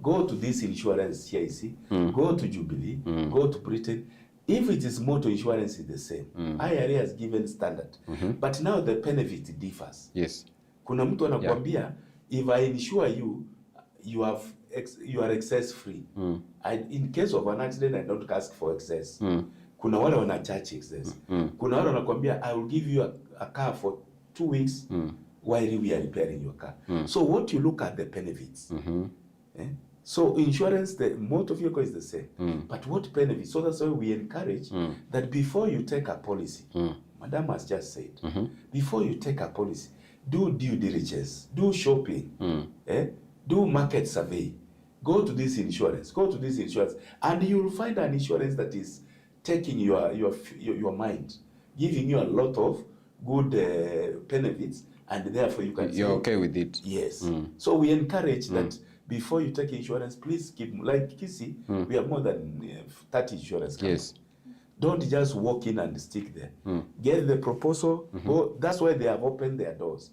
Go to this insurance CIC, go to Jubilee, go to Britain. If it is motor insurance, it's the same. IRA has given standard. But now the benefit differs. Yes. Kuna mtu anakuambia, if I insure you, you are excess free. In case of an accident, I don't ask for excess. Kuna wale wana charge excess. Kuna wale wanakuambia, I will give you a car for 2 weeks while we are repairing your car. So what you look at the benefits. So insurance, the motor vehicle is the same. But what benefits? So that's why we encourage that before you take a policy, Madam has just said, before you take a policy, do due diligence, do shopping, do market survey, go to this insurance, and you will find an insurance that is taking your mind, giving you a lot of good benefits, and therefore you can you're okay with it. Yes. So we encourage that before you take insurance, please keep, like Kisi, we have more than 30 insurance companies. Yes. Don't just walk in and stick there. Get the proposal. Go. That's why they have opened their doors.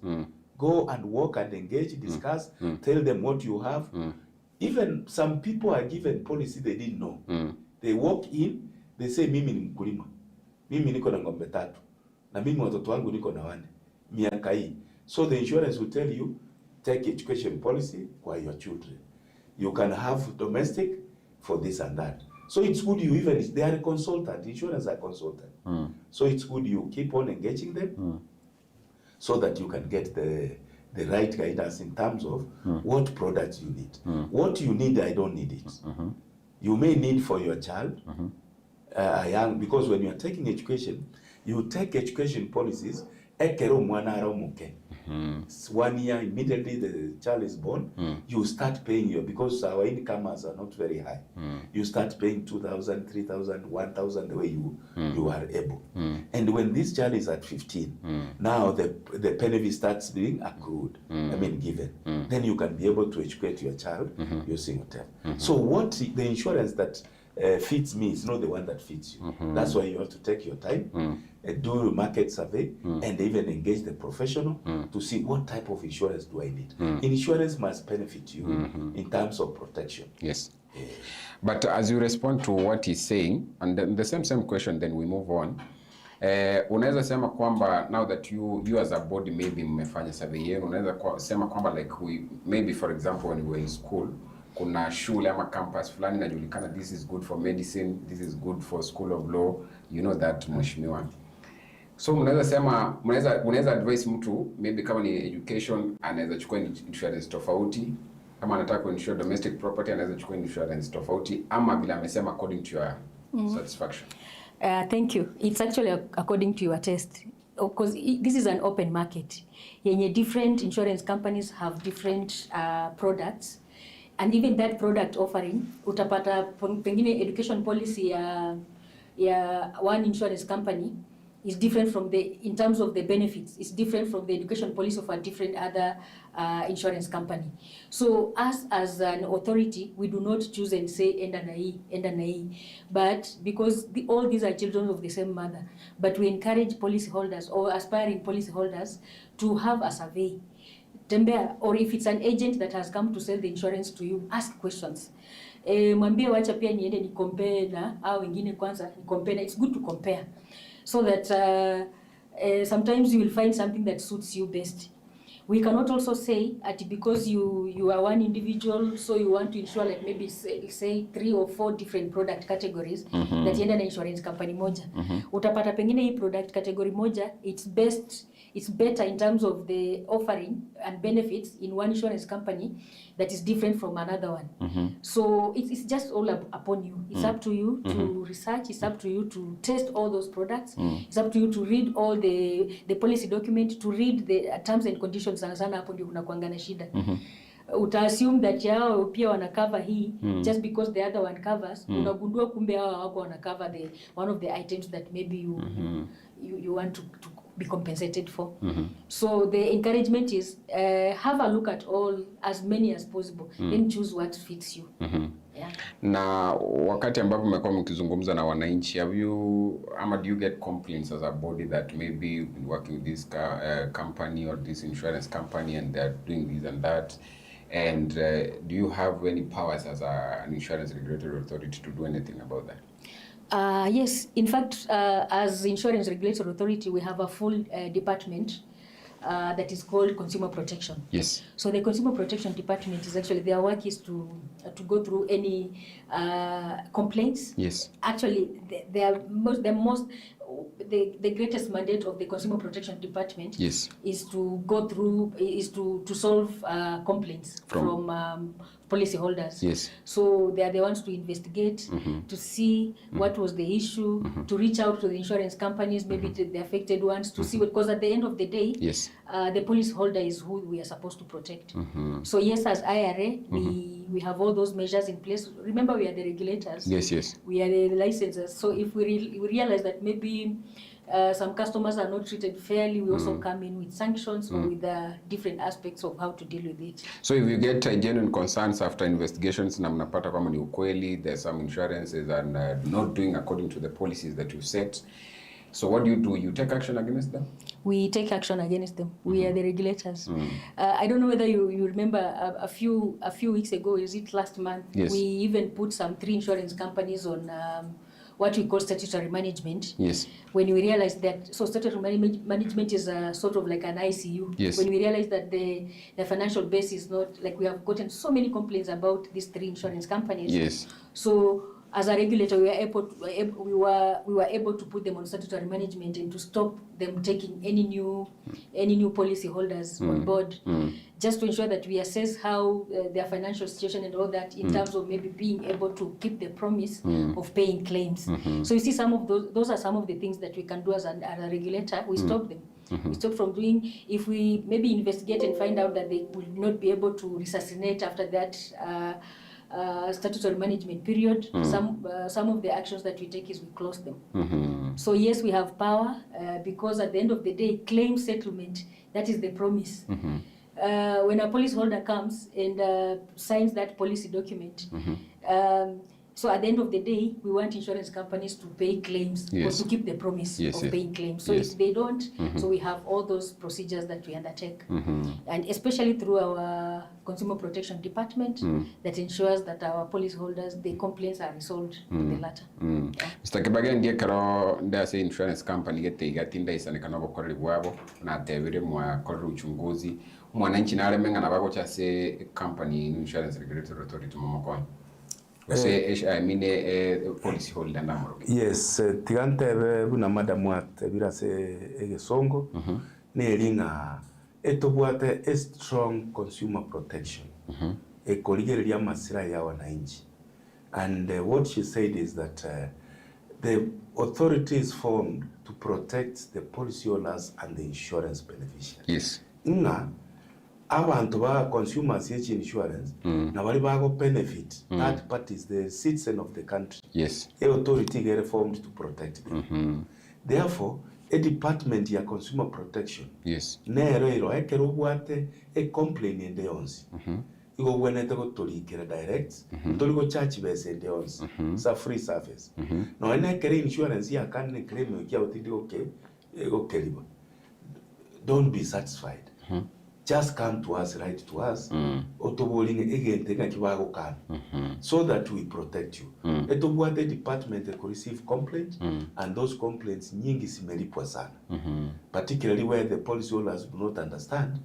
Go and walk and engage, discuss, tell them what you have. Even some people are given policy they didn't know. They walk in, they say, mimi ni mkulima. Mimi niko na ng'ombe 3. Na mimi watoto wangu niko na 4. Miaka hii. So the insurance will tell you, take education policy for your children. You can have domestic for this and that. So it's good you even, they are a consultant, insurance are consultant. So it's good you keep on engaging them so that you can get the right guidance in terms of what products you need. What you need, I don't need it. You may need for your child, because when you are taking education, you take education policies, ekero mwana aromuke. 1 year, immediately the child is born, you start paying because our incomes are not very high. You start paying 2,000, 3,000, 1,000 the way you are able. And when this child is at 15, now the penalty starts being accrued, given. Then you can be able to educate your child using whatever. So what the insurance that fits me is not the one that fits you. That's why you have to take your time, do a market survey, and even engage the professional to see what type of insurance do I need. Insurance must benefit you in terms of protection. Yes. But as you respond to what he's saying, and then the same question, then we move on. Unaweza sema kwamba now that you as a body maybe mmefanya survey yenu, unaweza sema kwamba like maybe for example when we were in school, kuna shule ama campus fulani inajulikana, this is good for medicine, this is good for school of law, you know that mheshimiwa. So mnaweza sema, unaweza advise mtu maybe kama ni education anaweza chukua insurance tofauti, kama anataka ku-insure domestic property anaweza chukua insurance tofauti, ama bila amesema according to your satisfaction? Thank you. It's actually according to your test. Because this is an open market. Yenye different insurance companies have different products. And even that product offering, utapata pengine education policy ya one insurance company is different from in terms of the benefits, it's different from the education policy of a different other insurance company. So us as an authority, we do not choose and say enda na hii, but because all these are children of the same mother, but we encourage policyholders or aspiring policyholders to have a survey. Tembea, or if it's an agent that has come to sell the insurance to you, ask questions. Mwambie wacha pia niende ni compare na au wengine kwanza ni compare. It's good to compare so that sometimes you will find something that suits you best. We cannot also say that because you are one individual, so you want to insure like maybe say 3 or 4 different product categories that yenda na insurance company moja. Utapata pengine hii product category moja, it's better in terms of the offering and benefits in one insurance company that is different from another one. So it's just all upon you. It's up to you to research. It's up to you to test all those products. It's up to you to read all the policy document, to read the terms and conditions. Sana hapo ndio unakuanga na shida. Uta-assume that yao pia wana cover hii just because the other one covers. Unagundua kumbe hao wako wana cover one of the items that maybe you want to be compensated for. So the encouragement is have a look at as many as possible and choose what fits you. Yeah. Na wakati ambapo mmekuwa mkizungumza na wananchi, do you get complaints as a body that maybe you've been working with this company or this insurance company and they're doing this and that? And do you have any powers as an insurance regulatory authority to do anything about that? Yes, in fact, as Insurance Regulatory Authority, we have a full department that is called Consumer Protection. Yes. So the Consumer Protection Department is actually, their work is to go through any complaints. Yes. Actually, the greatest mandate of the Consumer Protection Department is to go through, to solve complaints from policyholders. Yes. So they are the ones to investigate, to see what was the issue, to reach out to the insurance companies, maybe to the affected ones, to see what, because at the end of the day, the policyholder is who we are supposed to protect. So yes, as IRA, we have all those measures in place. Remember, we are the regulators. Yes. We are the licensors. So if we realize that maybe some customers are not treated fairly, we also come in with sanctions or with different aspects of how to deal with it. So if you get genuine concerns after investigations na mnapata kama ni ukweli, there's some insurances and not doing according to the policies that you set, so what do? You take action against them? We take action against them. We are the regulators. I don't know whether you remember a few weeks ago, is it last month? Yes. We even put some 3 insurance companies on what we call statutory management. Yes. When we realized that, so statutory management is sort of like an ICU. Yes. When we realized that the financial base is not, like we have gotten so many complaints about these 3 insurance companies. Yes. So as a regulator, we were able to put them on statutory management and to stop them taking any new policy holders on board, just to ensure that we assess how their financial situation and all that in terms of maybe being able to keep the promise of paying claims. So you see, some of those are some of the things that we can do as a regulator. We stop them. We stop from doing, if we maybe investigate and find out that they will not be able to resuscitate after that statutory management period, some of the actions that we take is we close them. So yes, we have power because at the end of the day, claim settlement, that is the promise. When a policyholder comes and signs that policy document, So at the end of the day, we want insurance companies to pay claims or to keep the promise of paying claims. So if they don't, so we have all those procedures that we undertake. And especially through our Consumer Protection Department that ensures that our policyholders, the complaints are resolved to the latter. Mr. Kibage ndiye karo ndase insurance company gete igatinda isanikana gukorera bwabo na tebire mwa korera uchunguzi mwananchi na alemenga na bago chase company insurance regulatory authority momoko. I mean policy holder namoro. Yes, tigante buna madam wat birase egesongo nelinga etobwate a strong consumer protection. Ekoligeria masira ya wananchi. And what she said is that the authority is formed to protect the policyholders and the insurance beneficiaries. Yes. Abantu ba consumers yechi insurance na bali bago benefit third parties, the citizen of the country. Yes. A authority get formed to protect them. Therefore, a department ya consumer protection. Yes. Nero ekero bwate a complaint in the onsi. Igo wenete go tolikira direct, toliko charge base in the onsi. It's a free service. No ene kere insurance ya kanne claim ya utindi okay, okay. Don't be satisfied. Just come to us, write to us, otoboling again, take a kiwago can, so that we protect you. Etobwa the department could receive complaints, and those complaints nyingi simelipwa sana. Particularly where the policyholders do not understand,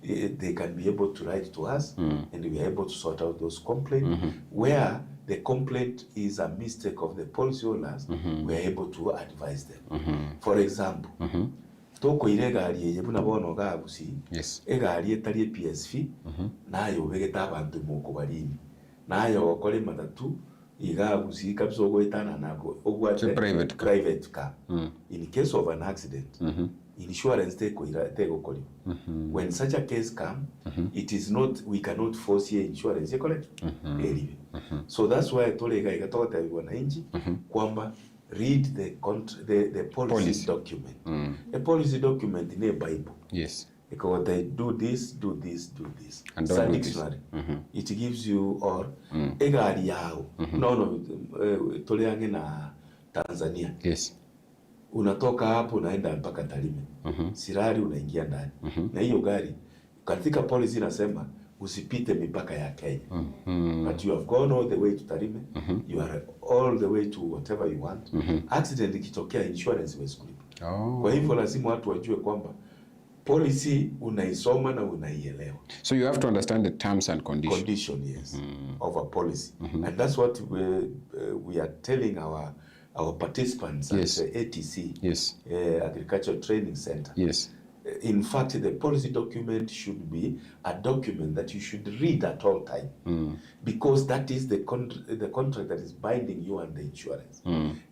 they can be able to write to us, and we are able to sort out those complaints. Where the complaint is a mistake of the policyholders, we are able to advise them. For example, toko iregari yebuna bono gagusi egari etari PSV nayo begeta abantu moko balini nayo okole matatu igagusi kapso goitana nako ogwate private car in case of an accident insurance take okoli when such a case come it is not, we cannot force here insurance correct so that's why tolega igatoka wananchi kwamba read the policy document. A policy document in a Bible. Yes. Because they do this, do this, do this. And it's a dictionary. It gives you or egari yao. No, toleange na Tanzania. Yes. Unatoka hapo unaenda mpaka Tarime. Sirari unaingia ndani. Na hiyo gari katika policy inasema usipite mipaka ya Kenya. But you have gone all the way to Tarime, you are all the way to whatever you want. Accident ikitokea insurance imeskulipa. Kwa hivyo lazima watu wajue kwamba policy unaisoma na unaielewa. So you have to understand the terms and conditions. Condition, yes, of a policy. And that's what we are telling our participants at the ATC, Agricultural Training Center. Yes. In fact, the policy document should be a document that you should read at all time, because that is the contract that is binding you and the insurance.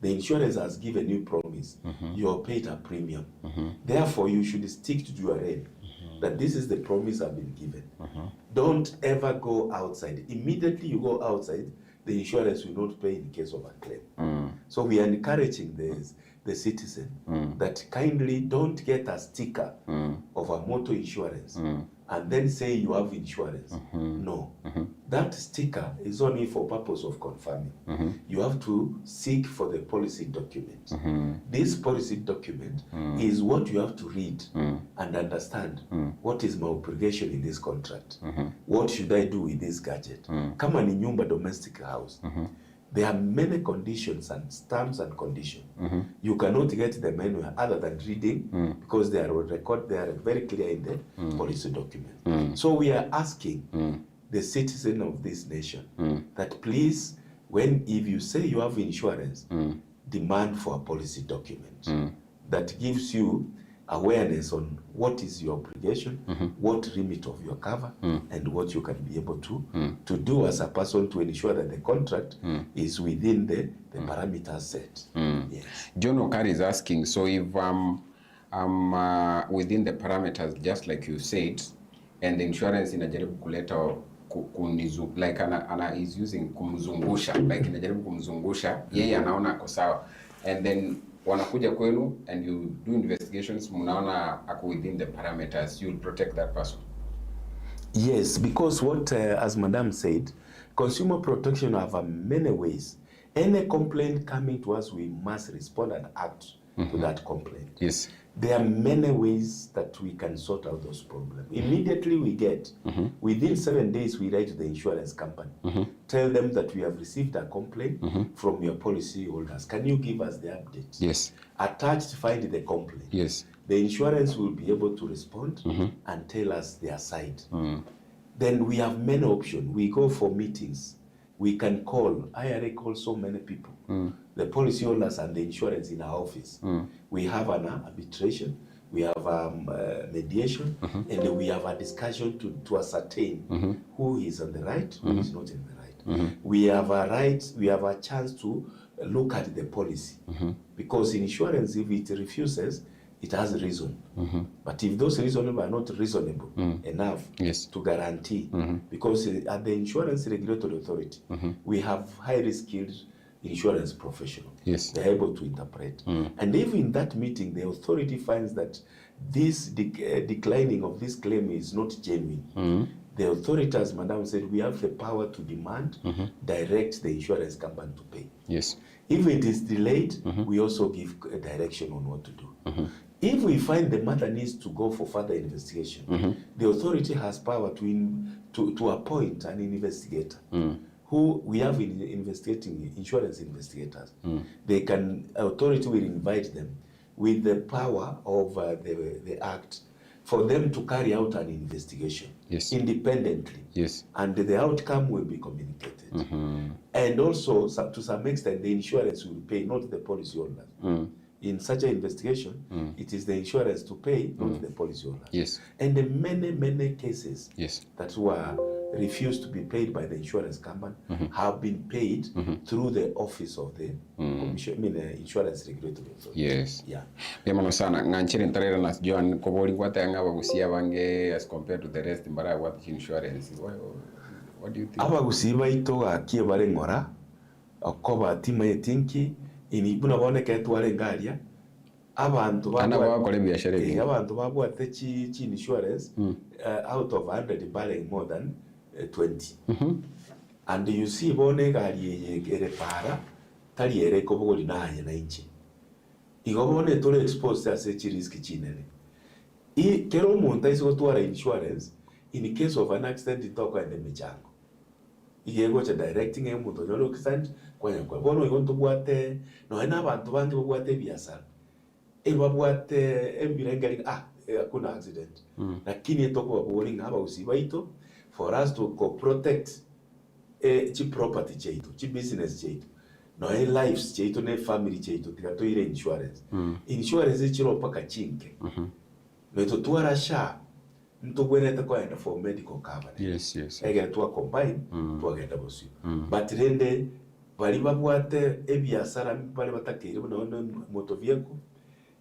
The insurance has given you promise. You are paid a premium. Therefore, you should stick to your end. That this is the promise I've been given. Don't ever go outside. Immediately you go outside, the insurance will not pay in case of a claim. So we are encouraging the citizen that kindly don't get a sticker of a motor insurance and then say you have insurance. No. That sticker is only for purpose of confirming. You have to seek for the policy document. This policy document is what you have to read and understand. What is my obligation in this contract? What should I do with this gadget? Kama ni nyumba, domestic house. There are many conditions and terms and conditions. You cannot get them anywhere other than reading, because they are very clear in the policy document. So we are asking the citizen of this nation that please, if you say you have insurance, demand for a policy document that gives you awareness on what is your obligation, what limit of your cover, and what you can be able to do as a person to ensure that the contract is within the parameters set. Yes. John Okari is asking, so if I'm within the parameters, just like you said, and the insurance inajaribu kuleta like ana is using kumzungusha, like inajaribu kumzungusha, yeye anaona ako sawa, and then wanakuja kwenu and you do investigations, mnaona ako within the parameters, you'll protect that person. Yes, because what, as Madam said, consumer protection have many ways. Any complaint coming to us, we must respond and act to that complaint. Yes. There are many ways that we can sort out those problems. Immediately we get, within 7 days, we write to the insurance company, tell them that we have received a complaint from your policy holders. Can you give us the update? Yes. Attached, find the complaint. Yes. The insurance will be able to respond and tell us their side. Then we have many options. We go for meetings. We can call. IRA calls so many people. The policy holders and the insurance in our office. We have an arbitration, we have mediation, and we have a discussion to ascertain who is on the right, who is not in the right. We have a right, we have a chance to look at the policy. Because in insurance, if it refuses, it has a reason. But if those reasons are not reasonable enough to guarantee, because at the Insurance Regulatory Authority, we have highly skilled insurance professionals. Yes. They're able to interpret. And if in that meeting, the authority finds that this declining of this claim is not genuine, the authority, as Madam said, we have the power to demand, direct the insurance company to pay. Yes. If it is delayed, we also give a direction on what to do. If we find the matter needs to go for further investigation, the authority has power to appoint an investigator who we have in investigating insurance investigators. They can, authority will invite them with the power of the act for them to carry out an investigation independently. Yes. And the outcome will be communicated. And also, to some extent, the insurance will pay, not the policyholder. In such an investigation, it is the insurance to pay, not the policyholder. Yes. And the many cases yes. that were refused to be paid by the insurance company have been paid through the office of the insurance regulatory authority. Yes. Yeah. Yamano sana nganchiri ntarera na John koboli kwata nga bagusia bange as compared to the rest mbara what insurance. What do you think? Abagusiba ito akie bare ngora okoba tima yetinki inibuna boneka twale ngalia abantu bakore biashara bi abantu babwate chi insurance out of 100 barring more than 20 and you see bone gali ere para tali ere ko boli naye na inchi igobone tole expose as a risk chinene I kero monta iso twara insurance in case of an accident itoko ende michango igego cha directing emuntu nyolo kisand kwa bono igonto bwate no ena abantu bange bwate biasara ebabwate embirengari hakuna accident lakini etoko babori ngaba usibaito for us to protect chi property cheito chi business cheito no lives cheito ne family cheito tikato ile insurance chiro paka chinke no to tuara sha nto gweneta kwa enda for medical coverage yes ege to combine to agenda bosi but rende bali babwate ebiasara bali batakire no motor vehicle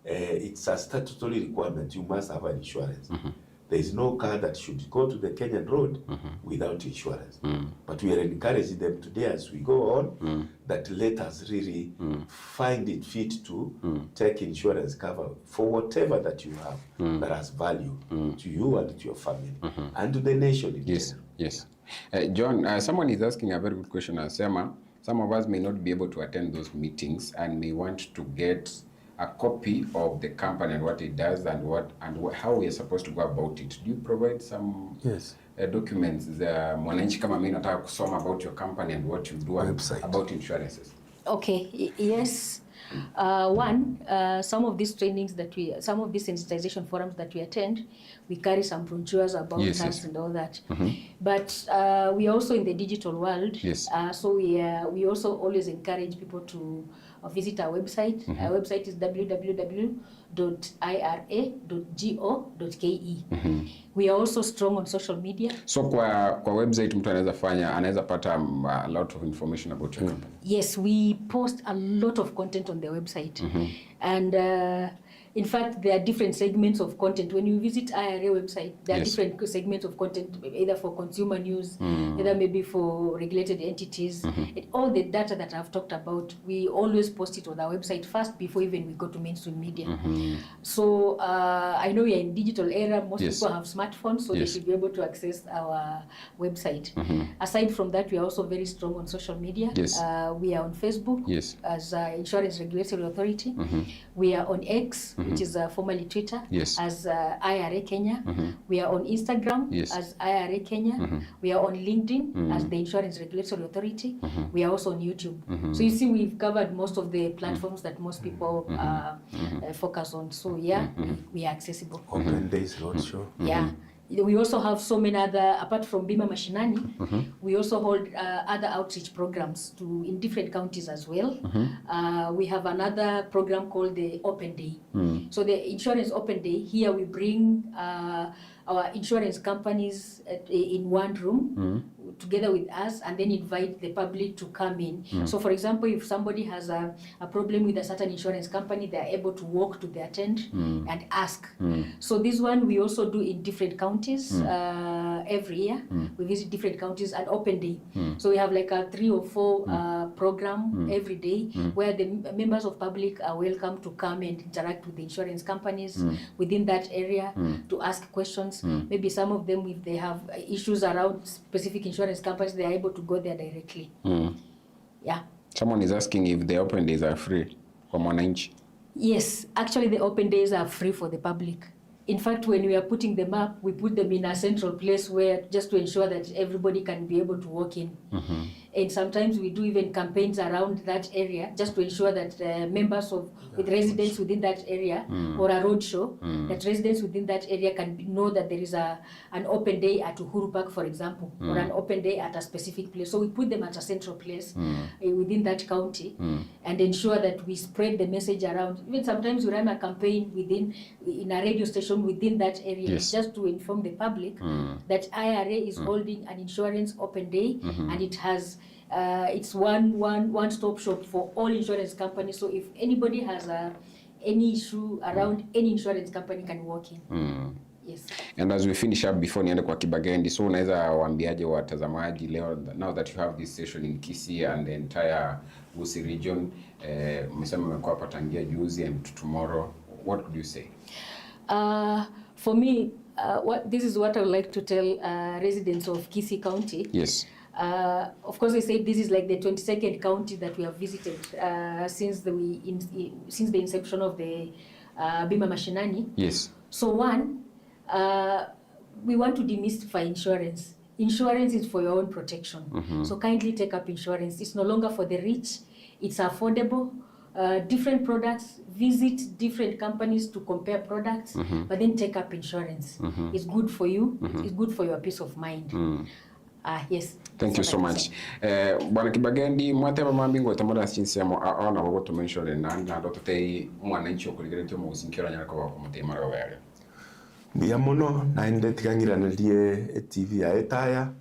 it's a statutory requirement. You must have an insurance. There is no car that should go to the Kenyan road without insurance. But we are encouraging them today as we go on that let us really find it fit to take insurance cover for whatever that you have that has value to you and to your family and to the nation. Yes. John, someone is asking a very good question. Asema, some of us may not be able to attend those meetings and may want to get a copy of the company and what it does and how we are supposed to go about it. Do you provide some documents? Mwananchi kama mimi nataka kusoma about your company and what you do about insurances. Okay, yes. Some of these trainings some of these sensitization forums that we attend, we carry some brochures about us and all that. But we are also in the digital world. So we also always encourage people to visit our website. Our website is www.ira.go.ke. We are also strong on social media. So kwa website mtu anaweza pata a lot of information about your company. Yes, we post a lot of content on the website. And In fact, there are different segments of content. When you visit IRA website, there are different segments of content, either for consumer news, either maybe for regulated entities. All the data that I've talked about, we always post it on our website first before even we go to mainstream media. So I know we are in digital era. Most people have smartphones, so they should be able to access our website. Aside from that, we are also very strong on social media. We are on Facebook as Insurance Regulatory Authority. We are on X, which is formerly Twitter, as IRA Kenya. We are on Instagram as IRA Kenya. We are on LinkedIn as the Insurance Regulatory Authority. We are also on YouTube. So you see, we've covered most of the platforms that most people focus on. So yeah, we are accessible. Open Days Roadshow. Yeah. We also have so many other, apart from Bima Mashinani, we also hold other outreach programs in different counties as well. We have another program called the Open Day. So the Insurance Open Day, here we bring our insurance companies in one room together with us, and then invite the public to come in. So for example, if somebody has a problem with a certain insurance company, they are able to walk to their tent and ask. So this one we also do in different counties every year. We visit different counties at Open Day. So we have like a 3 or 4 program every day where the members of public are welcome to come and interact with the insurance companies within that area to ask questions. Maybe some of them, if they have issues around specific insurance companies, they are able to go there directly. Yeah. Someone is asking if the Open Days are free for mwananchi. Yes, actually the Open Days are free for the public. In fact, when we are putting them up, we put them in a central place where just to ensure that everybody can be able to walk in. And sometimes we do even campaigns around that area just to ensure that members with residents within that area or a roadshow, that residents within that area can know that there is an open day at Uhuru Park, for example, or an open day at a specific place. So we put them at a central place within that county and ensure that we spread the message around. Even sometimes we run a campaign in a radio station within that area just to inform the public that IRA is holding an insurance open day and it has it's one-stop shop for all insurance companies. So if anybody has any issue around any insurance company can walk in. Yes. And as we finish up before niende kwa Kibagendi, so unaweza waambiaje watazamaji leo, now that you have this session in Kisii and the entire Bosire region, mmesema mmekuwa hapa tangia juzi and tomorrow, what could you say? For me, this is what I would like to tell residents of Kisii County. Yes. Of course, I said this is like the 22nd county that we have visited since the inception of the Bima Mashinani. Yes. So one, we want to demystify insurance. Insurance is for your own protection. So kindly take up insurance. It's no longer for the rich. It's affordable. Different products, visit different companies to compare products, but then take up insurance. It's good for you. It's good for your peace of mind. Yes. Thank you so much. Bwana Kibagendi, mwateba mambingo tamara sinsemo aona wogo to mention na dototei mwananchi okuligeretyo mu sinkira nyarako ko mutemara wabere. Mbia mono na inde tigangiraniriye TV ya etaya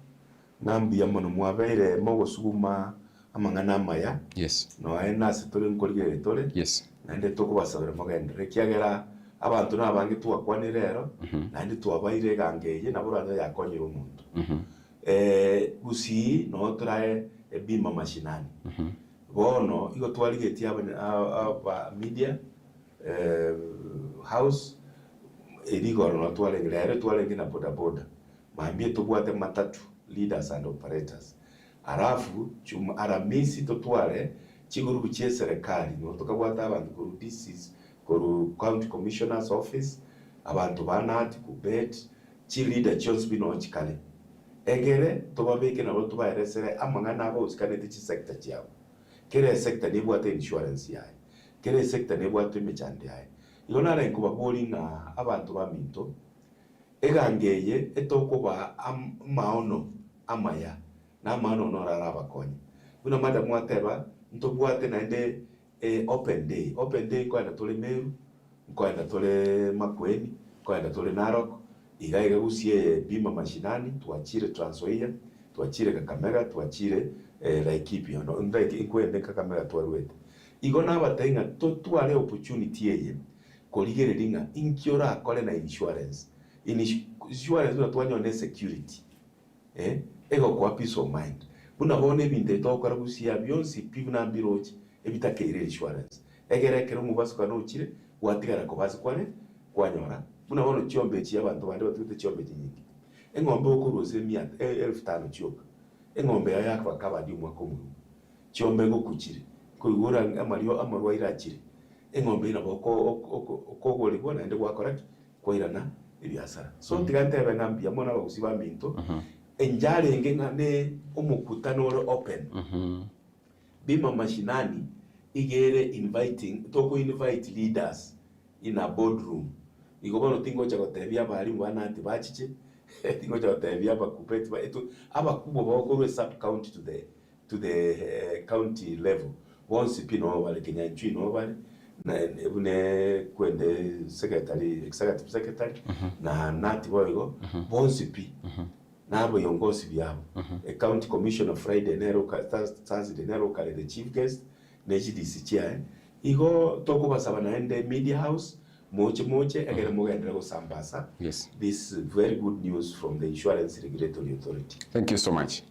na mbia mono mwabeire mogo suguma amangana maya. Yes. No ena setore nkorige tore. Yes. Na inde tokubasabira mogendere kiagera abantu nabangi twakwane rero na inde twabaire gangeye na buranya yakonyira umuntu. Gusii no trae Bima Mashinani. Bono igo twarigetia aba media house erigoro no twarengere na boda boda. Maambie tubwate matatu leaders and operators. Arafu aramisi totware chiguru buche serikali no tukabwata abantu ku DCs ku county commissioner's office abantu banati ku bet chi leader Jones bino chikale. Egere tubabeke nabo tubayeresere amangana abo usikanete chi sector cyabo. Kere sector ni bwate insurance yaye. Kere sector ni bwate imechande yaye. Ilona na kuba bolinga abantu baminto. Egangeye etokuba maono amaya na maono no raraba konye. Buna madam wateba ntobwate na ende open day. Open day kwa na tole Meru, kwa na tole Makueni, kwa na tole Narok. Igaiga gusie Bima Mashinani, tuachire Trans Nzoia, tuachire Kakamega, tuachire Laikipia, no ndai ikwende Kakamega twarwete. Igona batenga twale opportunity yeye korigereria inkiora akore na insurance insurance twanyone security ego kwa peace of mind buna bone binde tokora gusia byonsi pibuna birochi ebitakeire insurance egerekero mubasuka no chire watigara ko basukwane kwanyora buna bono chiombe chi abantu bande batute chiombe nyingi engombe okuruze 1500 chioka engombe yakwa kabadi mwaka umwe chiombe gokuchire kuigura amarwa irachire engombe ina okogole bona ende gwakora kwairana ibiasara so tigantebe ngambia mona bagusiba minto enjale ngengane omukutano open bima mashinani igere inviting toko invite leaders in a boardroom igobono tingo cha gotebia bali mwana ati bachiche tingo cha gotebia bakupeti ba eto abakubwa bakorwe sub county to the county level once pino wale kenyanchi no wale na ebune kwende executive secretary na nati boygo once pi nabo yongosi byabo a county commissioner Friday nero Thursday nero kale the chief guest NGDC chair igo toko basaba na ende media house moche agere mugendera go sambasa. Yes, this very good news from the Insurance Regulatory Authority. Thank you so much.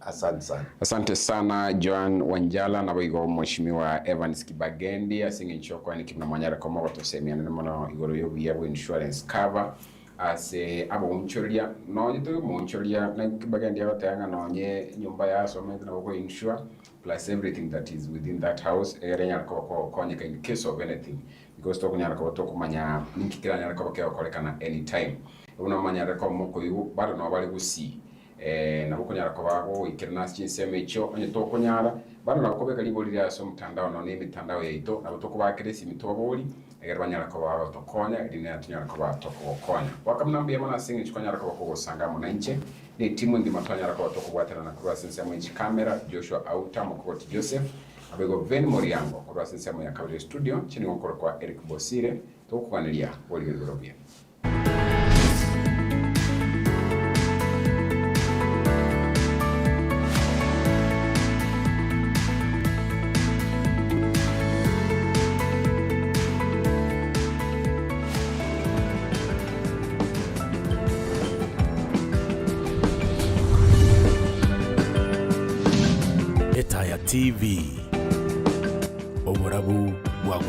Asante sana Joan Wanjala na boigo mheshimiwa Evans Kibagendi asinge nchoko ni kimna mwanyara kama watosemiana na mwana igoro yo yabo insurance cover ase abo unchoria no nito munchoria na Kibagendi abatanga nonye nyumba ya somete na go insure plus everything that is within that house erenya ko konyeka in case of anything because to kunyara ko to kumanya ninkikira nyara ko kolekana anytime una manyara ko moko yu bado no bali gusi na kunyara ko bago ikirna chinseme icho onye to kunyara bado na ko bekali boli ya so mtandao no ni mitandao ya ito na to kuba kresi mitoboli egera banyara ko bago to konya idine atunyara ko ba to konya wakamnambia mana singi chikonyara ko ko sanga mona inche ni timu ndi matanyara ko to kubwatana na kurwa sensemo ichi camera Joshua Auta Mokoti Joseph abego Ven Moriango kurwa sensemo ya Kabile studio chini ngokoro kwa Eric Bosire to kuanilia boli gorobia. TV Oburabu bwa